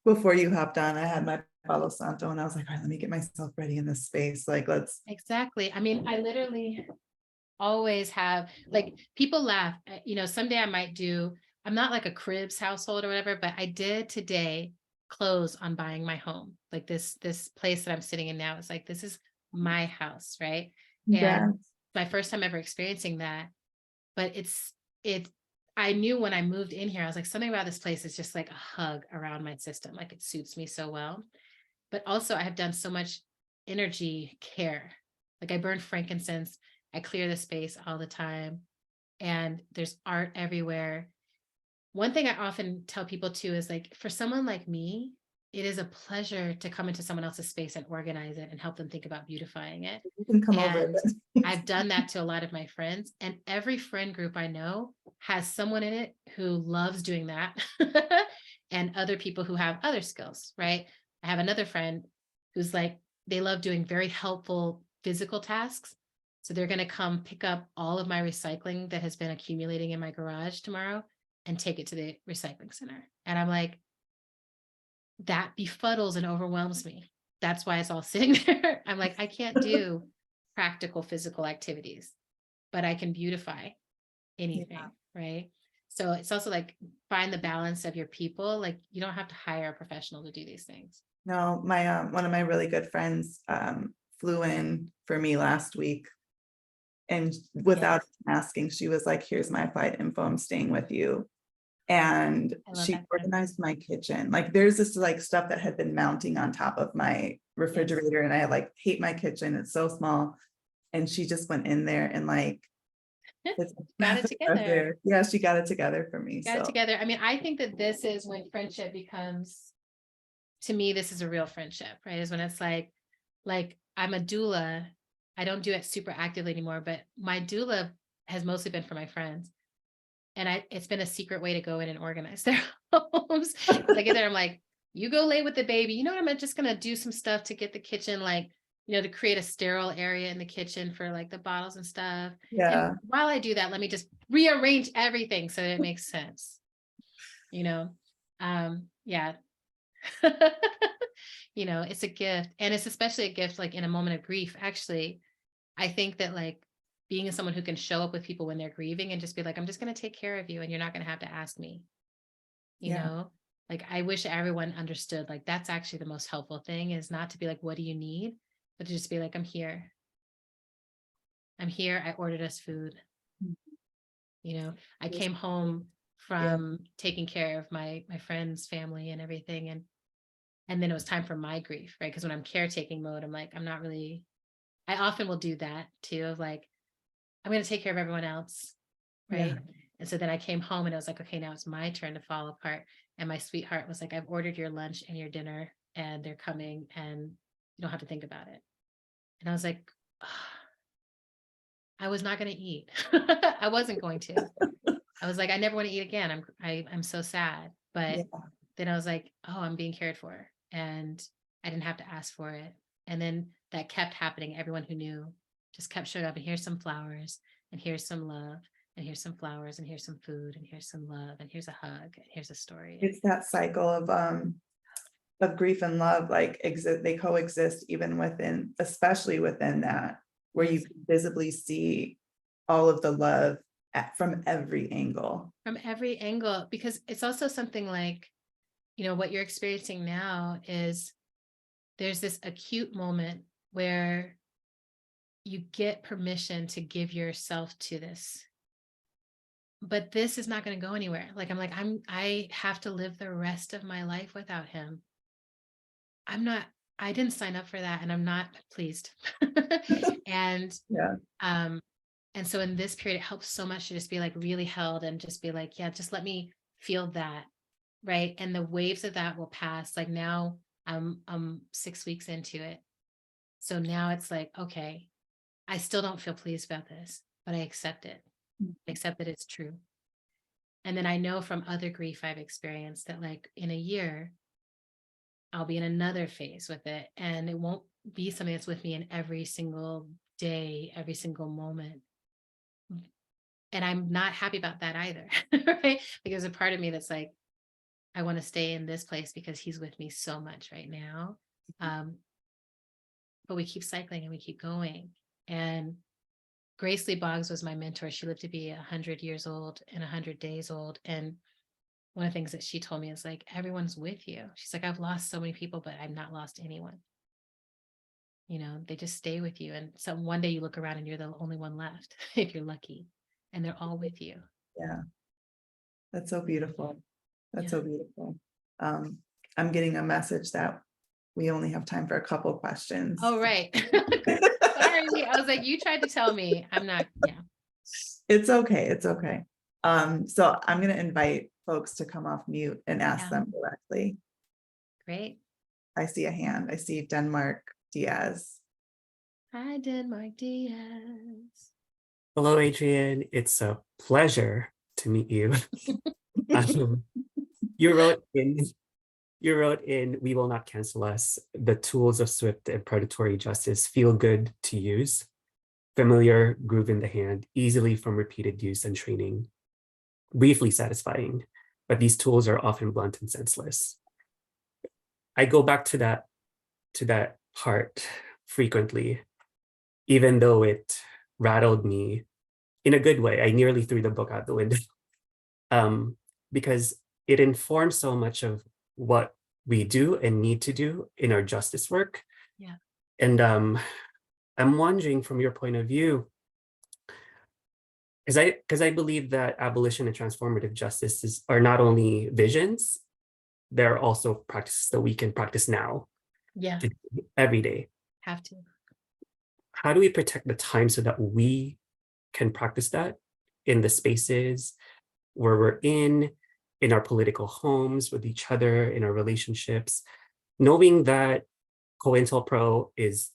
Speaker 6: Before you hopped on, I had my Palo Santo and I was like, all right, let me get myself ready in this space. Like, let's.
Speaker 7: Exactly. I mean, I literally always have, like, people laugh, someday I might do, I'm not like a cribs household or whatever, but I did today close on buying my home. Like this place that I'm sitting in now is like, this is my house, right?
Speaker 6: Yeah.
Speaker 7: And my first time ever experiencing that, but I knew when I moved in here, I was like, something about this place is just like a hug around my system. Like it suits me so well. But also I have done so much energy care. Like I burn frankincense, I clear the space all the time, and there's art everywhere. One thing I often tell people too is like, for someone like me, it is a pleasure to come into someone else's space and organize it and help them think about beautifying it.
Speaker 6: You can come over.
Speaker 7: And I've done that to a lot of my friends, and every friend group I know has someone in it who loves doing that and other people who have other skills, right? I have another friend who's like, they love doing very helpful physical tasks. So they're going to come pick up all of my recycling that has been accumulating in my garage tomorrow and take it to the recycling center. And I'm like, that befuddles and overwhelms me. That's why it's all sitting there. I'm like, I can't do practical physical activities, but I can beautify anything, right? So it's also like, find the balance of your people. Like you don't have to hire a professional to do these things.
Speaker 6: No, my one of my really good friends flew in for me last week, and without asking, she was like, here's my flight info, I'm staying with you. And she organized my kitchen. Like there's this like stuff that had been mounting on top of my refrigerator, and I like hate my kitchen, it's so small. And she just went in there and like
Speaker 7: got it together.
Speaker 6: Yeah, she got it together for me.
Speaker 7: Got it together. I mean, I think that this is when friendship becomes, to me, this is a real friendship, right? Is when it's like I'm a doula. I don't do it super actively anymore, but my doula has mostly been for my friends. And it's been a secret way to go in and organize their homes. I get there, I'm like, you go lay with the baby. You know what? I'm just going to do some stuff to get the kitchen, like, to create a sterile area in the kitchen for like the bottles and stuff.
Speaker 6: Yeah.
Speaker 7: And while I do that, let me just rearrange everything so that it makes sense. Yeah. It's a gift. And it's especially a gift, like in a moment of grief. Actually, I think that like being someone who can show up with people when they're grieving and just be like, I'm just going to take care of you and you're not going to have to ask me, like, I wish everyone understood, like, that's actually the most helpful thing, is not to be like, what do you need? But to just be like, I'm here. I ordered us food. I came home from taking care of my friend's family and everything. And then it was time for my grief, right? Because when I'm caretaking mode, I'm like, I often will do that too, of like, I'm going to take care of everyone else. Right. Yeah. And so then I came home and I was like, okay, now it's my turn to fall apart. And my sweetheart was like, I've ordered your lunch and your dinner and they're coming and you don't have to think about it. And I was like, oh, I was not going to eat. I wasn't going to. I was like, I never want to eat again. I'm so sad. But then I was like, oh, I'm being cared for. And I didn't have to ask for it. And then that kept happening. Everyone who knew just kept showing up, and here's some flowers, and here's some love, and here's some flowers, and here's some food, and here's some love, and here's a hug, and here's a story.
Speaker 6: It's that cycle of grief and love, like they coexist even within, especially within that, where you can visibly see all of the love from every angle.
Speaker 7: From every angle, because it's also something like, what you're experiencing now is there's this acute moment where you get permission to give yourself to this but this is not going to go anywhere. Like, I have to live the rest of my life without him. I didn't sign up for that, and I'm not pleased. And,
Speaker 6: Yeah.
Speaker 7: and so in this period, it helps so much to just be like really held and just be like, yeah, just let me feel that. Right. And the waves of that will pass. Like now I'm 6 weeks into it. So now it's like, okay, I still don't feel pleased about this, but I accept it. I accept that it's true. And then I know from other grief I've experienced that like in a year, I'll be in another phase with it. And it won't be something that's with me in every single day, every single moment. And I'm not happy about that either. Right. Because a part of me that's like, I want to stay in this place because he's with me so much right now. But we keep cycling and we keep going. And Grace Lee Boggs was my mentor. She lived to be 100 years old and 100 days old. And one of the things that she told me is like, everyone's with you. She's like, I've lost so many people, but I've not lost anyone. You know, they just stay with you. And so one day you look around and you're the only one left, if you're lucky, and they're all with you.
Speaker 6: Yeah. That's so beautiful. That's
Speaker 7: Yeah.
Speaker 6: so beautiful. I'm getting a message that we only have time for a couple questions.
Speaker 7: Oh, right. Sorry. I was like, you tried to tell me. I'm not. Yeah.
Speaker 6: It's okay. It's okay. So I'm going to invite folks to come off mute and ask them directly.
Speaker 7: Great.
Speaker 6: I see a hand. I see Denmark Diaz.
Speaker 7: Hi, Denmark Diaz.
Speaker 8: Hello, Adrienne. It's a pleasure to meet you. You wrote in We Will Not Cancel Us, the tools of swift and predatory justice feel good to use, familiar, groove in the hand, easily from repeated use and training, briefly satisfying, but these tools are often blunt and senseless. I go back to that part frequently, even though it rattled me in a good way. I nearly threw the book out the window because it informs so much of what we do and need to do in our justice work.
Speaker 7: Yeah.
Speaker 8: And I'm wondering from your point of view, because I believe that abolition and transformative justice are not only visions, they're also practices that we can practice now.
Speaker 7: Yeah.
Speaker 8: Every day.
Speaker 7: Have to.
Speaker 8: How do we protect the time so that we can practice that in the spaces where we're in our political homes, with each other, in our relationships, knowing that COINTELPRO is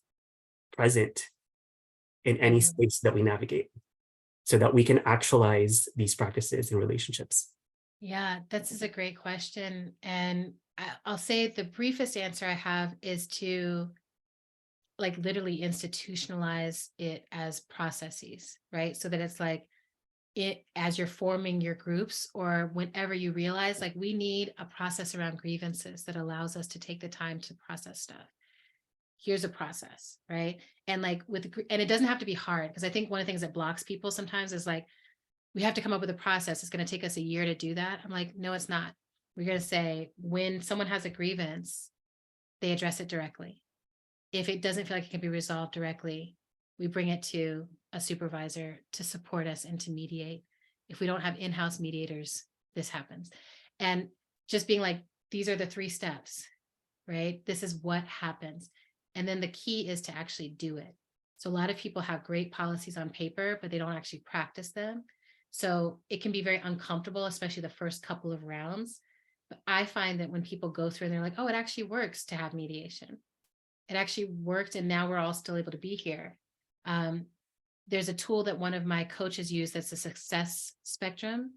Speaker 8: present in any space that we navigate so that we can actualize these practices in relationships?
Speaker 7: Yeah, this is a great question. And I'll say the briefest answer I have is to like literally institutionalize it as processes, right? So that it's like it as you're forming your groups or whenever you realize like we need a process around grievances that allows us to take the time to process stuff. Here's a process, right? And like and it doesn't have to be hard, because I think one of the things that blocks people sometimes is like, we have to come up with a process. It's going to take us a year to do that. I'm like, no, it's not. We're going to say when someone has a grievance, they address it directly. If it doesn't feel like it can be resolved directly, we bring it to a supervisor to support us and to mediate. If we don't have in-house mediators, this happens. And just being like, these are the 3 steps, right? This is what happens. And then the key is to actually do it. So a lot of people have great policies on paper, but they don't actually practice them. So it can be very uncomfortable, especially the first couple of rounds. But I find that when people go through and they're like, oh, it actually works to have mediation. It actually worked. And now we're all still able to be here. There's a tool that one of my coaches used that's a success spectrum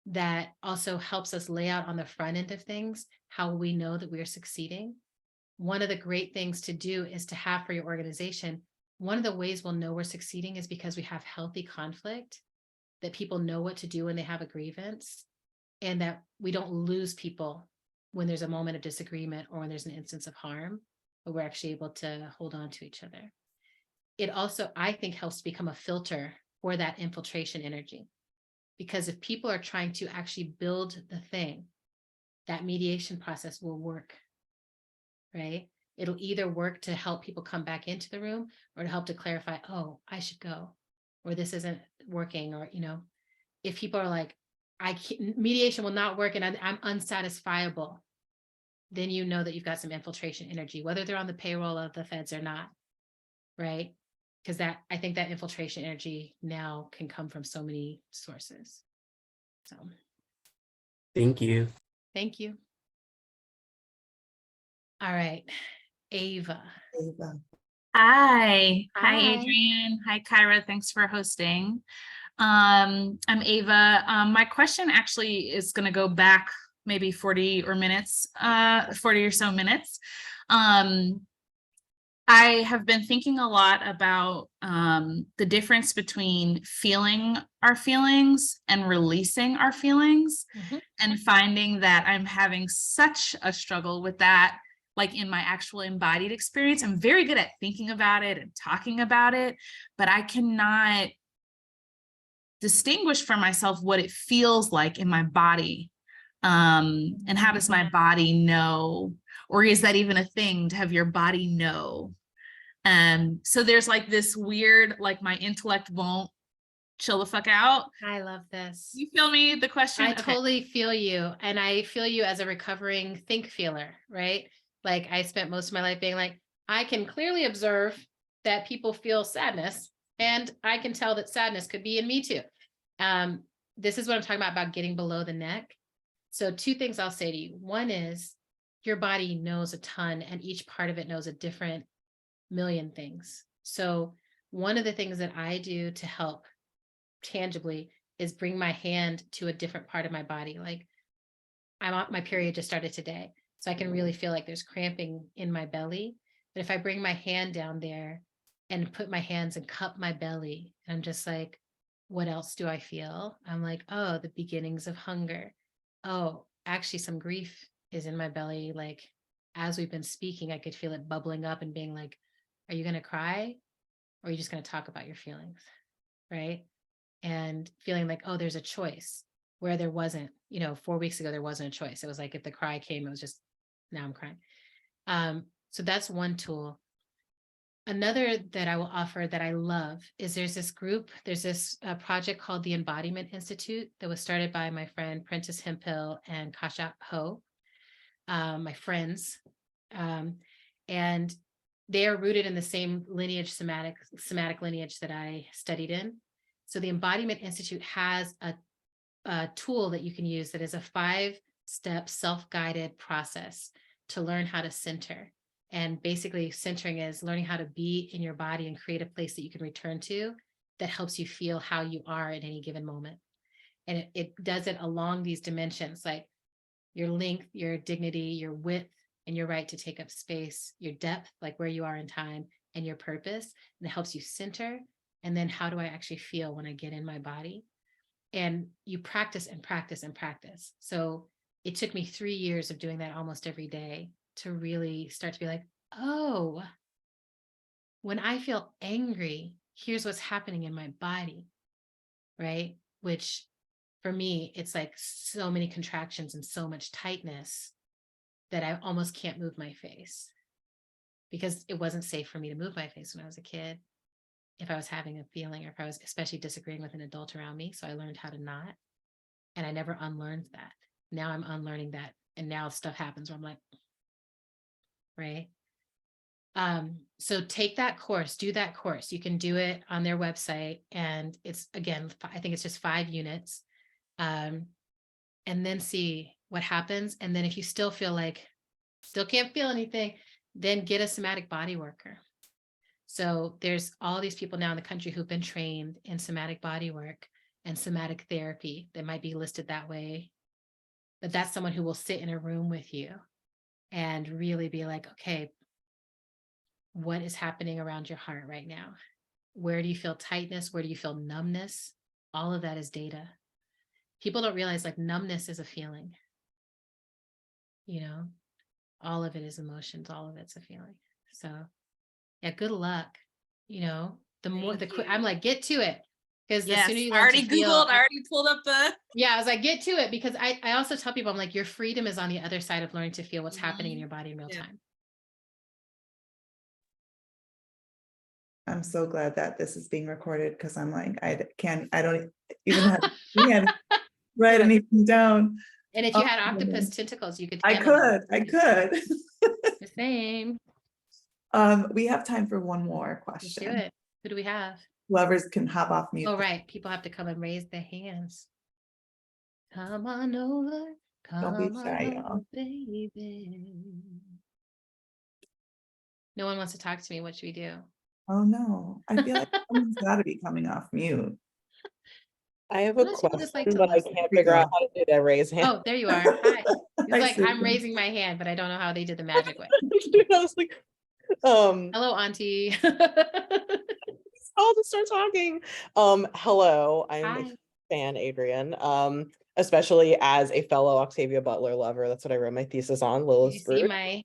Speaker 7: that also helps us lay out on the front end of things how we know that we are succeeding. One of the great things to do is to have for your organization, one of the ways we'll know we're succeeding is because we have healthy conflict, that people know what to do when they have a grievance, and that we don't lose people when there's a moment of disagreement or when there's an instance of harm, but we're actually able to hold on to each other. It also, I think, helps become a filter for that infiltration energy. Because if people are trying to actually build the thing, that mediation process will work, right? It'll either work to help people come back into the room or to help to clarify, oh, I should go, or this isn't working, or, if people are like, mediation will not work and I'm unsatisfiable, then you know that you've got some infiltration energy, whether they're on the payroll of the feds or not, right? Because I think that infiltration energy now can come from so many sources. So
Speaker 8: Thank you.
Speaker 7: thank you. All right, Ava.
Speaker 6: Ava.
Speaker 9: Hi. Hi,
Speaker 7: Hi.
Speaker 9: Adrienne. Hi, Kyra. Thanks for hosting. I'm Ava. My question actually is going to go back maybe 40 or so minutes. I have been thinking a lot about the difference between feeling our feelings and releasing our feelings, and finding that I'm having such a struggle with that, like in my actual embodied experience. I'm very good at thinking about it and talking about it, but I cannot distinguish for myself what it feels like in my body. And how does my body know? Or is that even a thing, to have your body know? So there's like this weird, like my intellect won't chill the fuck out.
Speaker 7: I love this.
Speaker 9: You feel me? The question?
Speaker 7: I
Speaker 9: Okay.
Speaker 7: totally feel you. And I feel you as a recovering think feeler, right? Like I spent most of my life being like, I can clearly observe that people feel sadness, and I can tell that sadness could be in me too. This is what I'm talking about getting below the neck. So 2 things I'll say to you. One is your body knows a ton, and each part of it knows a different million things. So one of the things that I do to help tangibly is bring my hand to a different part of my body. Like my period just started today, so I can really feel like there's cramping in my belly. But if I bring my hand down there and put my hands and cup my belly, and I'm just like, what else do I feel? I'm like, oh, the beginnings of hunger. Oh, actually some grief is in my belly. Like as we've been speaking, I could feel it bubbling up and being like, are you going to cry? Or are you just going to talk about your feelings? Right. And feeling like, oh, there's a choice where there wasn't, 4 weeks ago, there wasn't a choice. It was like, if the cry came, it was just, now I'm crying. So that's one tool. Another that I will offer that I love is there's this project called the Embodiment Institute that was started by my friend Prentice Hemphill and Kasha Ho, my friends. And they are rooted in the same lineage, somatic lineage that I studied in. So the Embodiment Institute has a tool that you can use that is a 5-step self-guided process to learn how to center. And basically centering is learning how to be in your body and create a place that you can return to that helps you feel how you are at any given moment. And it does it along these dimensions, like your length, your dignity, your width, and your right to take up space, your depth, like where you are in time, and your purpose. And it helps you center. And then how do I actually feel when I get in my body? And you practice and practice and practice. So it took me 3 years of doing that almost every day to really start to be like, oh, when I feel angry, here's what's happening in my body, right? Which for me, it's like so many contractions and so much tightness that I almost can't move my face, because it wasn't safe for me to move my face when I was a kid, if I was having a feeling, or if I was especially disagreeing with an adult around me. So I learned how to not, and I never unlearned that. Now I'm unlearning that. And now stuff happens where I'm like, right? So take that course, do that course. You can do it on their website. And it's, again, I think it's just 5 units. And then see what happens. And then if you still feel like, still can't feel anything, then get a somatic body worker. So there's all these people now in the country who've been trained in somatic body work and somatic therapy that might be listed that way. But that's someone who will sit in a room with you and really be like, okay, what is happening around your heart right now? Where do you feel tightness? Where do you feel numbness? All of that is data. People don't realize like numbness is a feeling. All of it is emotions, all of it's a feeling. So yeah, good luck. The more I'm like, get to it. Because the sooner you learn
Speaker 9: already
Speaker 7: to feel,
Speaker 9: Googled, I already pulled up the.
Speaker 7: Yeah, I was like, get to it, because I also tell people, I'm like, your freedom is on the other side of learning to feel what's happening in your body in real time.
Speaker 6: I'm so glad that this is being recorded, because I'm like, I don't even have write
Speaker 7: like-
Speaker 6: anything down.
Speaker 7: And if you had
Speaker 6: Oh,
Speaker 7: octopus tentacles, you could.
Speaker 6: I
Speaker 7: animate
Speaker 6: could, I could.
Speaker 7: the same.
Speaker 6: We have time for one more
Speaker 7: Let's do
Speaker 6: question.
Speaker 7: it. Who do we have?
Speaker 6: Whoever's can hop off mute.
Speaker 7: Oh, right. People have to come and raise their hands. Come on over.
Speaker 6: Don't be
Speaker 7: Come on
Speaker 6: shy,
Speaker 7: over,
Speaker 6: y'all.
Speaker 7: baby. No one wants to talk to me. What should we do?
Speaker 6: Oh no, I feel like someone's gotta be coming off mute.
Speaker 10: I have a
Speaker 7: Unless people
Speaker 10: question,
Speaker 7: just like to
Speaker 10: but I
Speaker 7: listen.
Speaker 10: can't
Speaker 6: Here you
Speaker 10: figure out
Speaker 6: go.
Speaker 10: how to do that raise hand.
Speaker 7: Oh, there you are. Hi. It's
Speaker 6: I
Speaker 7: like
Speaker 6: see
Speaker 7: I'm
Speaker 6: you.
Speaker 7: raising my hand, but I don't know how they did the magic way.
Speaker 10: I was like,
Speaker 7: Hello, Auntie.
Speaker 10: I'll just start talking. Hello, I'm a
Speaker 7: Hi.
Speaker 10: fan, Adrienne. Especially as a fellow Octavia Butler lover. That's what I wrote my thesis on,
Speaker 7: You
Speaker 10: Lilith's
Speaker 7: see
Speaker 10: Brood.
Speaker 7: my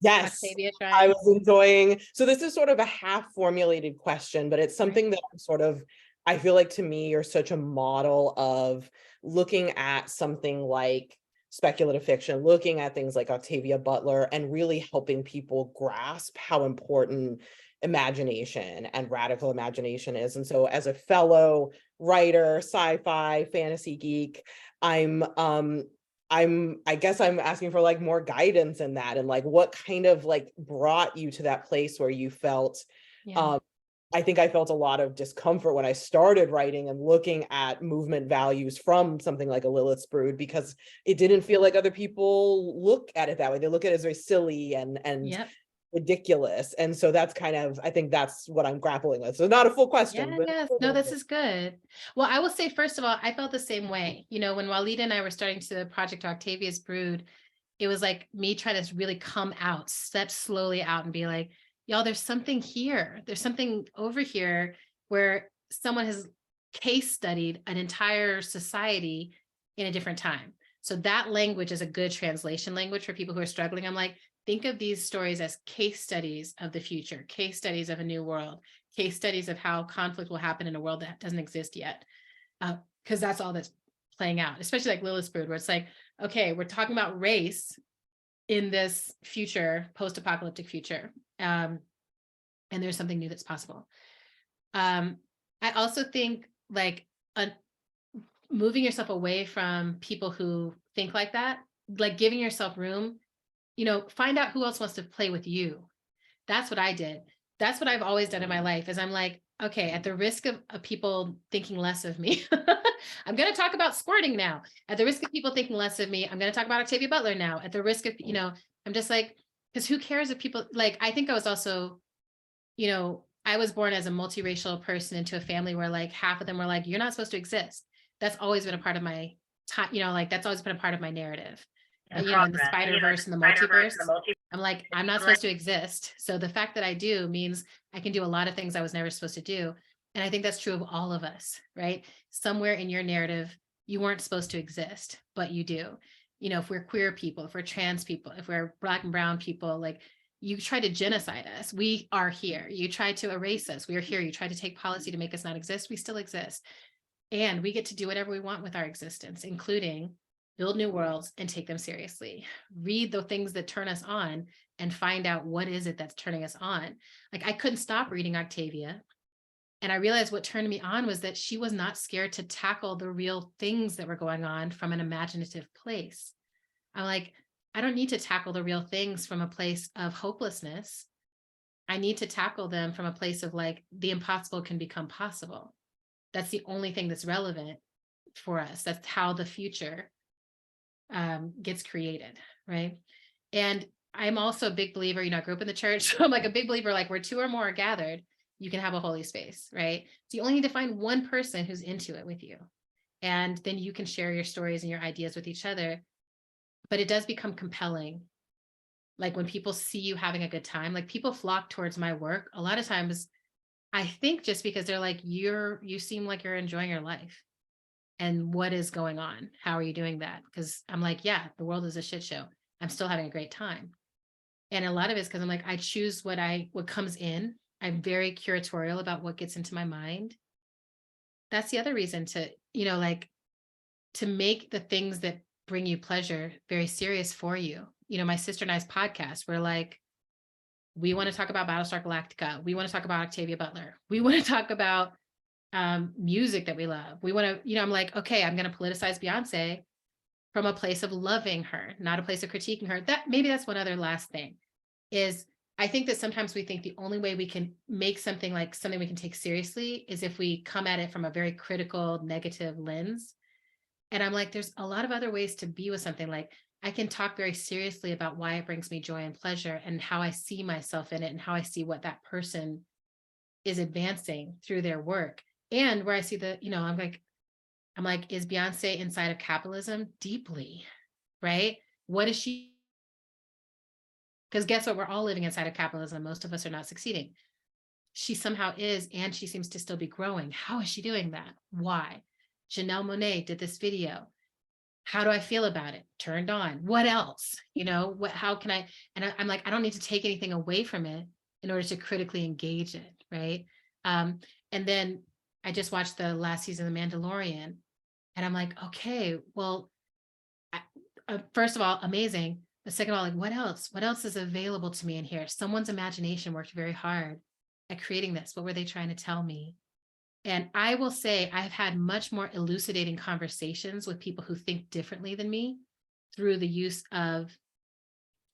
Speaker 10: Yes.
Speaker 7: Octavia
Speaker 10: I
Speaker 7: shrine?
Speaker 10: was enjoying, so this is sort of a half formulated question, but it's something that I'm sort of, I feel like to me, you're such a model of looking at something like speculative fiction, looking at things like Octavia Butler and really helping people grasp how important imagination and radical imagination is. And so as a fellow writer, sci-fi, fantasy geek, I guess I'm asking for like more guidance in that, and like what kind of like brought you to that place where you felt,
Speaker 7: Yeah.
Speaker 10: I think I felt a lot of discomfort when I started writing and looking at movement values from something like a Lilith's Brood, because it didn't feel like other people look at it that way. They look at it as very silly and
Speaker 7: Yep.
Speaker 10: ridiculous. And so that's kind of, I think that's what I'm grappling with. So not a full question, but
Speaker 7: Yes. No, this is good. Well, I will say, first of all, I felt the same way. You know, when Walida and I were starting to project Octavia's Brood, it was like me trying to really come out, step slowly out and be like, y'all, there's something here. There's something over here where someone has case studied an entire society in a different time. So that language is a good translation language for people who are struggling. I'm like, think of these stories as case studies of the future, case studies of a new world, case studies of how conflict will happen in a world that doesn't exist yet. Because that's all that's playing out, especially like Lilith's Brood, where it's like, okay, we're talking about race in this future, post-apocalyptic future. And there's something new that's possible. I also think like moving yourself away from people who think like that, like giving yourself room, you know, find out who else wants to play with you. That's what I did. That's what I've always done in my life, is I'm like, okay, at the risk of people thinking less of me, I'm going to talk about squirting now. At the risk of people thinking less of me, I'm going to talk about Octavia Butler now. At the risk of, you know, I'm just like, because who cares if people, like, I think I was also, you know, I was born as a multiracial person into a family where like half of them were like, you're not supposed to exist. That's always been a part of my time, you know, like that's always been a part of my narrative. You know, in the Spider-Verse and the multiverse, I'm like, I'm not supposed to exist. So the fact that I do means I can do a lot of things I was never supposed to do. And I think that's true of all of us, right? Somewhere in your narrative, you weren't supposed to exist, but you do. You know, if we're queer people, if we're trans people, if we're Black and brown people, like you try to genocide us, we are here. You try to erase us, we are here. You try to take policy to make us not exist, we still exist. And we get to do whatever we want with our existence, including build new worlds and take them seriously. Read the things that turn us on and find out what is it that's turning us on. Like I couldn't stop reading Octavia. And I realized what turned me on was that she was not scared to tackle the real things that were going on from an imaginative place. I'm like, I don't need to tackle the real things from a place of hopelessness. I need to tackle them from a place of like, the impossible can become possible. That's the only thing that's relevant for us. That's how the future gets created, right? And I'm also a big believer, you know, I grew up in the church, so I'm like a big believer, like where two or more are gathered, you can have a holy space, right? So you only need to find one person who's into it with you. And then you can share your stories and your ideas with each other. But it does become compelling. Like when people see you having a good time, like people flock towards my work. A lot of times, I think just because they're like, you seem like you're enjoying your life. And what is going on? How are you doing that? Because I'm like, yeah, the world is a shit show. I'm still having a great time. And a lot of it's because I'm like, I choose what comes in. I'm very curatorial about what gets into my mind. That's the other reason to, you know, like to make the things that bring you pleasure very serious for you. You know, my sister and I's podcast, we're like, we want to talk about Battlestar Galactica. We want to talk about Octavia Butler. We want to talk about music that we love. We want to, I'm like, okay, I'm going to politicize Beyonce from a place of loving her, not a place of critiquing her. That maybe that's one other last thing is I think that sometimes we think the only way we can make something like something we can take seriously is if we come at it from a very critical, negative lens. And I'm like, there's a lot of other ways to be with something. Like I can talk very seriously about why it brings me joy and pleasure and how I see myself in it and how I see what that person is advancing through their work. And where I see the, I'm like, is Beyonce inside of capitalism? Deeply, right? What is she? Because guess what? We're all living inside of capitalism. Most of us are not succeeding. She somehow is, and she seems to still be growing. How is she doing that? Why? Janelle Monáe did this video. How do I feel about it? Turned on. What else? How can I? And I'm like, I don't need to take anything away from it in order to critically engage it, right? And then I just watched the last season of The Mandalorian, and I'm like, okay, well, first of all, amazing. But second of all, like, what else? What else is available to me in here? Someone's imagination worked very hard at creating this. What were they trying to tell me? And I will say I've had much more elucidating conversations with people who think differently than me through the use of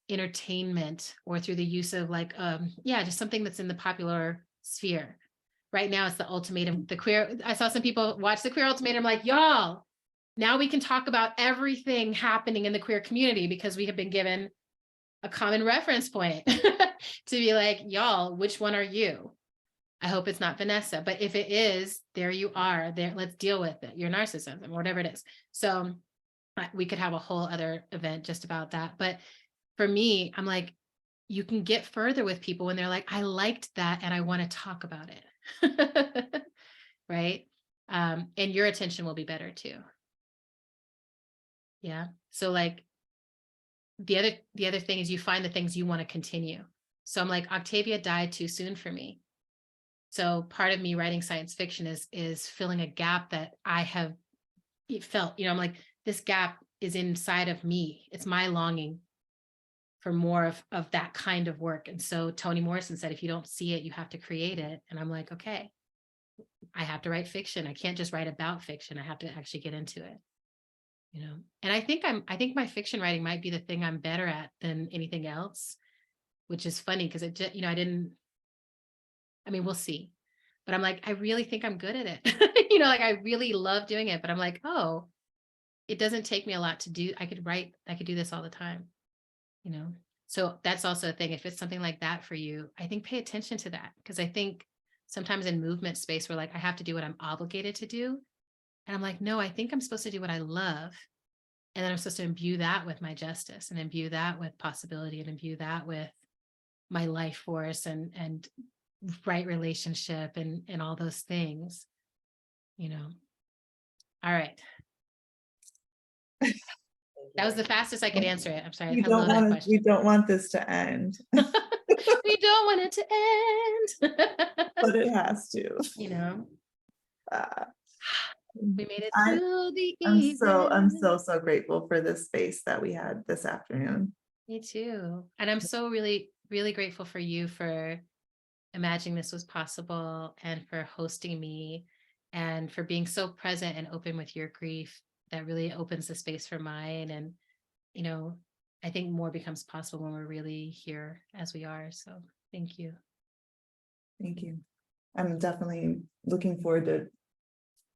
Speaker 7: entertainment or through the use of like, just something that's in the popular sphere. Right now it's the ultimatum, I saw some people watch the Queer Ultimatum, like, y'all, now we can talk about everything happening in the queer community because we have been given a common reference point to be like, y'all, which one are you? I hope it's not Vanessa, but if it is, there you are. There, let's deal with it. Your narcissism, whatever it is. So we could have a whole other event just about that. But for me, I'm like, you can get further with people when they're like, I liked that and I want to talk about it. Right? And your attention will be better too. Yeah. So like the other thing is you find the things you want to continue. So I'm like, Octavia died too soon for me. So part of me writing science fiction is filling a gap that I have felt, I'm like, this gap is inside of me. It's my longing for more of that kind of work. And so Toni Morrison said, if you don't see it, you have to create it. And I'm like, okay, I have to write fiction. I can't just write about fiction. I have to actually get into it, And I think my fiction writing might be the thing I'm better at than anything else, which is funny because it just, we'll see. But I'm like, I really think I'm good at it. Like I really love doing it, but I'm like, oh, it doesn't take me a lot to do. I could do this all the time, So that's also a thing. If it's something like that for you, I think pay attention to that. Because I think sometimes in movement space, we're like, I have to do what I'm obligated to do. And I'm like, no, I think I'm supposed to do what I love. And then I'm supposed to imbue that with my justice and imbue that with possibility and imbue that with my life force and right relationship and all those things, All right. That was the fastest I could answer it. I'm sorry.
Speaker 6: We don't want this to end.
Speaker 7: We don't want it to end.
Speaker 6: But it has to.
Speaker 7: We made it through the evening.
Speaker 6: I'm so grateful for this space that we had this afternoon.
Speaker 7: Me too. And I'm so really, really grateful for you for imagining this was possible and for hosting me and for being so present and open with your grief. That really opens the space for mine. And, I think more becomes possible when we're really here as we are. So thank you.
Speaker 6: Thank you. I'm definitely looking forward to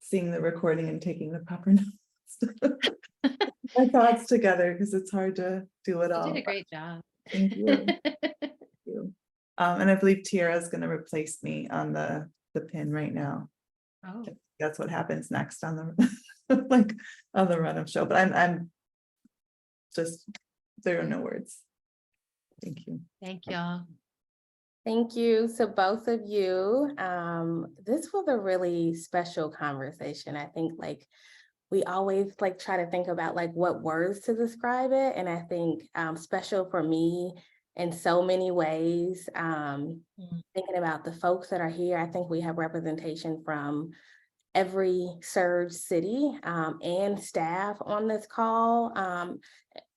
Speaker 6: seeing the recording and taking the proper notes. My thoughts together because it's hard to do it all.
Speaker 7: You did a great job.
Speaker 6: Thank you. Thank you. And I believe Tiara's going to replace me on the pin right now.
Speaker 7: Oh,
Speaker 6: that's what happens next on the on the run of show. But I'm just, there are no words. Thank you.
Speaker 7: Thank y'all.
Speaker 5: Thank you to both of you. This was a really special conversation. I think we always try to think about what words to describe it. And I think special for me in so many ways, thinking about the folks that are here, I think we have representation from every Surge city and staff on this call.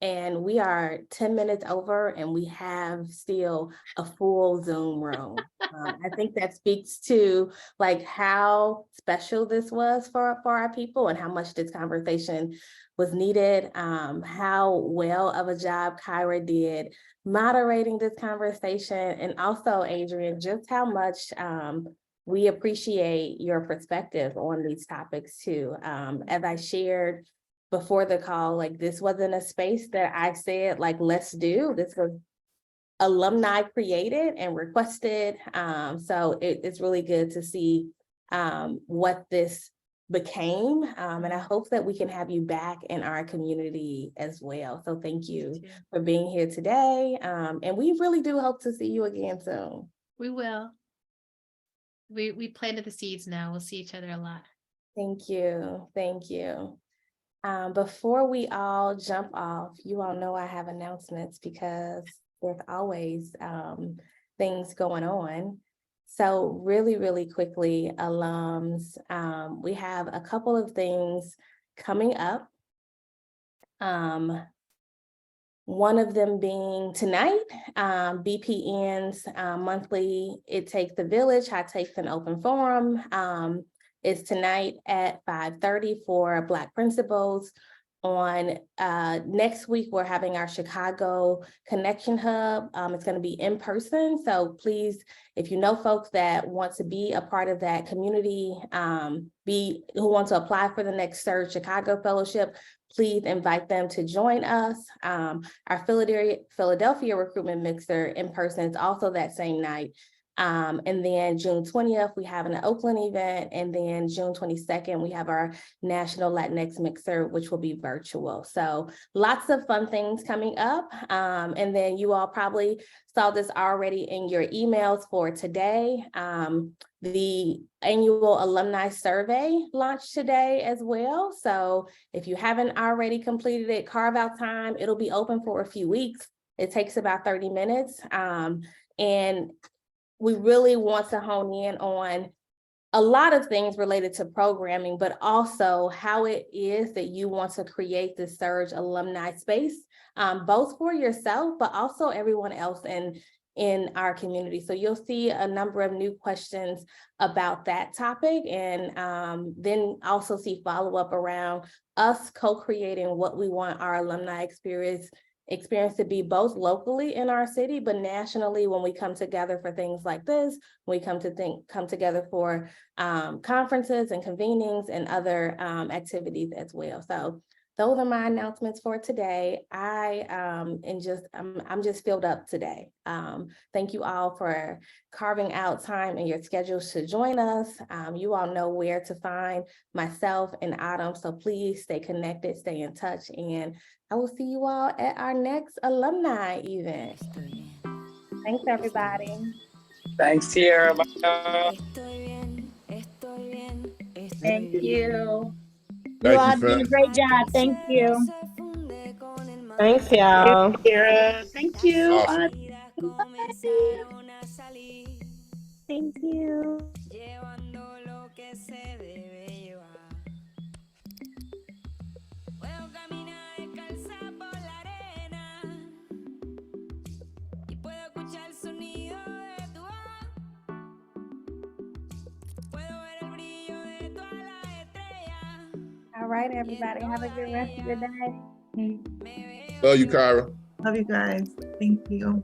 Speaker 5: And we are 10 minutes over and we have still a full Zoom room. I think that speaks to like how special this was for our people and how much this conversation was needed, how well of a job Kyra did moderating this conversation, and also Adrienne, just how much we appreciate your perspective on these topics too. As I shared before the call, like this wasn't a space that I said, like, let's do. This was alumni created and requested. So it's really good to see what this became. And I hope that we can have you back in our community as well. So thank you for being here today. And we really do hope to see you again soon.
Speaker 7: We will. We planted the seeds now. We'll see each other a lot.
Speaker 5: Thank you. Thank you. Before we all jump off, you all know I have announcements because there's always things going on. So really, really quickly, alums, we have a couple of things coming up. One of them being tonight, BPN's monthly It Takes the Village, High Takes an Open Forum is tonight at 5:30 for Black principals. On next week, we're having our Chicago Connection Hub. It's going to be in person. So please, if you know folks that want to be a part of that community, who want to apply for the next Surge Chicago Fellowship, please invite them to join us. Our Philadelphia Recruitment Mixer in person is also that same night. And then June 20th, we have an Oakland event. And then June 22nd, we have our National Latinx Mixer, which will be virtual. So lots of fun things coming up. And then you all probably saw this already in your emails for today. The annual alumni survey launched today as well. So if you haven't already completed it, carve out time. It'll be open for a few weeks. It takes about 30 minutes. And we really want to hone in on a lot of things related to programming, but also how it is that you want to create the Surge alumni space, both for yourself, but also everyone else in our community. So you'll see a number of new questions about that topic, and then also see follow-up around us co-creating what we want our alumni experience to be, both locally in our city, but nationally when we come together for things like this, we come together for conferences and convenings and other activities as well. So those are my announcements for today. I'm just filled up today. Thank you all for carving out time in your schedules to join us. You all know where to find myself and Autumn, so please stay connected, stay in touch, and I will see you all at our next alumni event. Thanks, everybody.
Speaker 11: Thanks, Sierra. Bye.
Speaker 12: Thank you. You
Speaker 4: Thank
Speaker 12: all
Speaker 4: you,
Speaker 12: did a
Speaker 4: fam.
Speaker 12: great job. Thank you.
Speaker 10: Thanks, y'all.
Speaker 12: Thank you.
Speaker 4: Awesome.
Speaker 12: Thank you.
Speaker 5: All right, everybody, have a good rest of your day.
Speaker 4: Love you, Kyra.
Speaker 6: Love you guys. Thank you.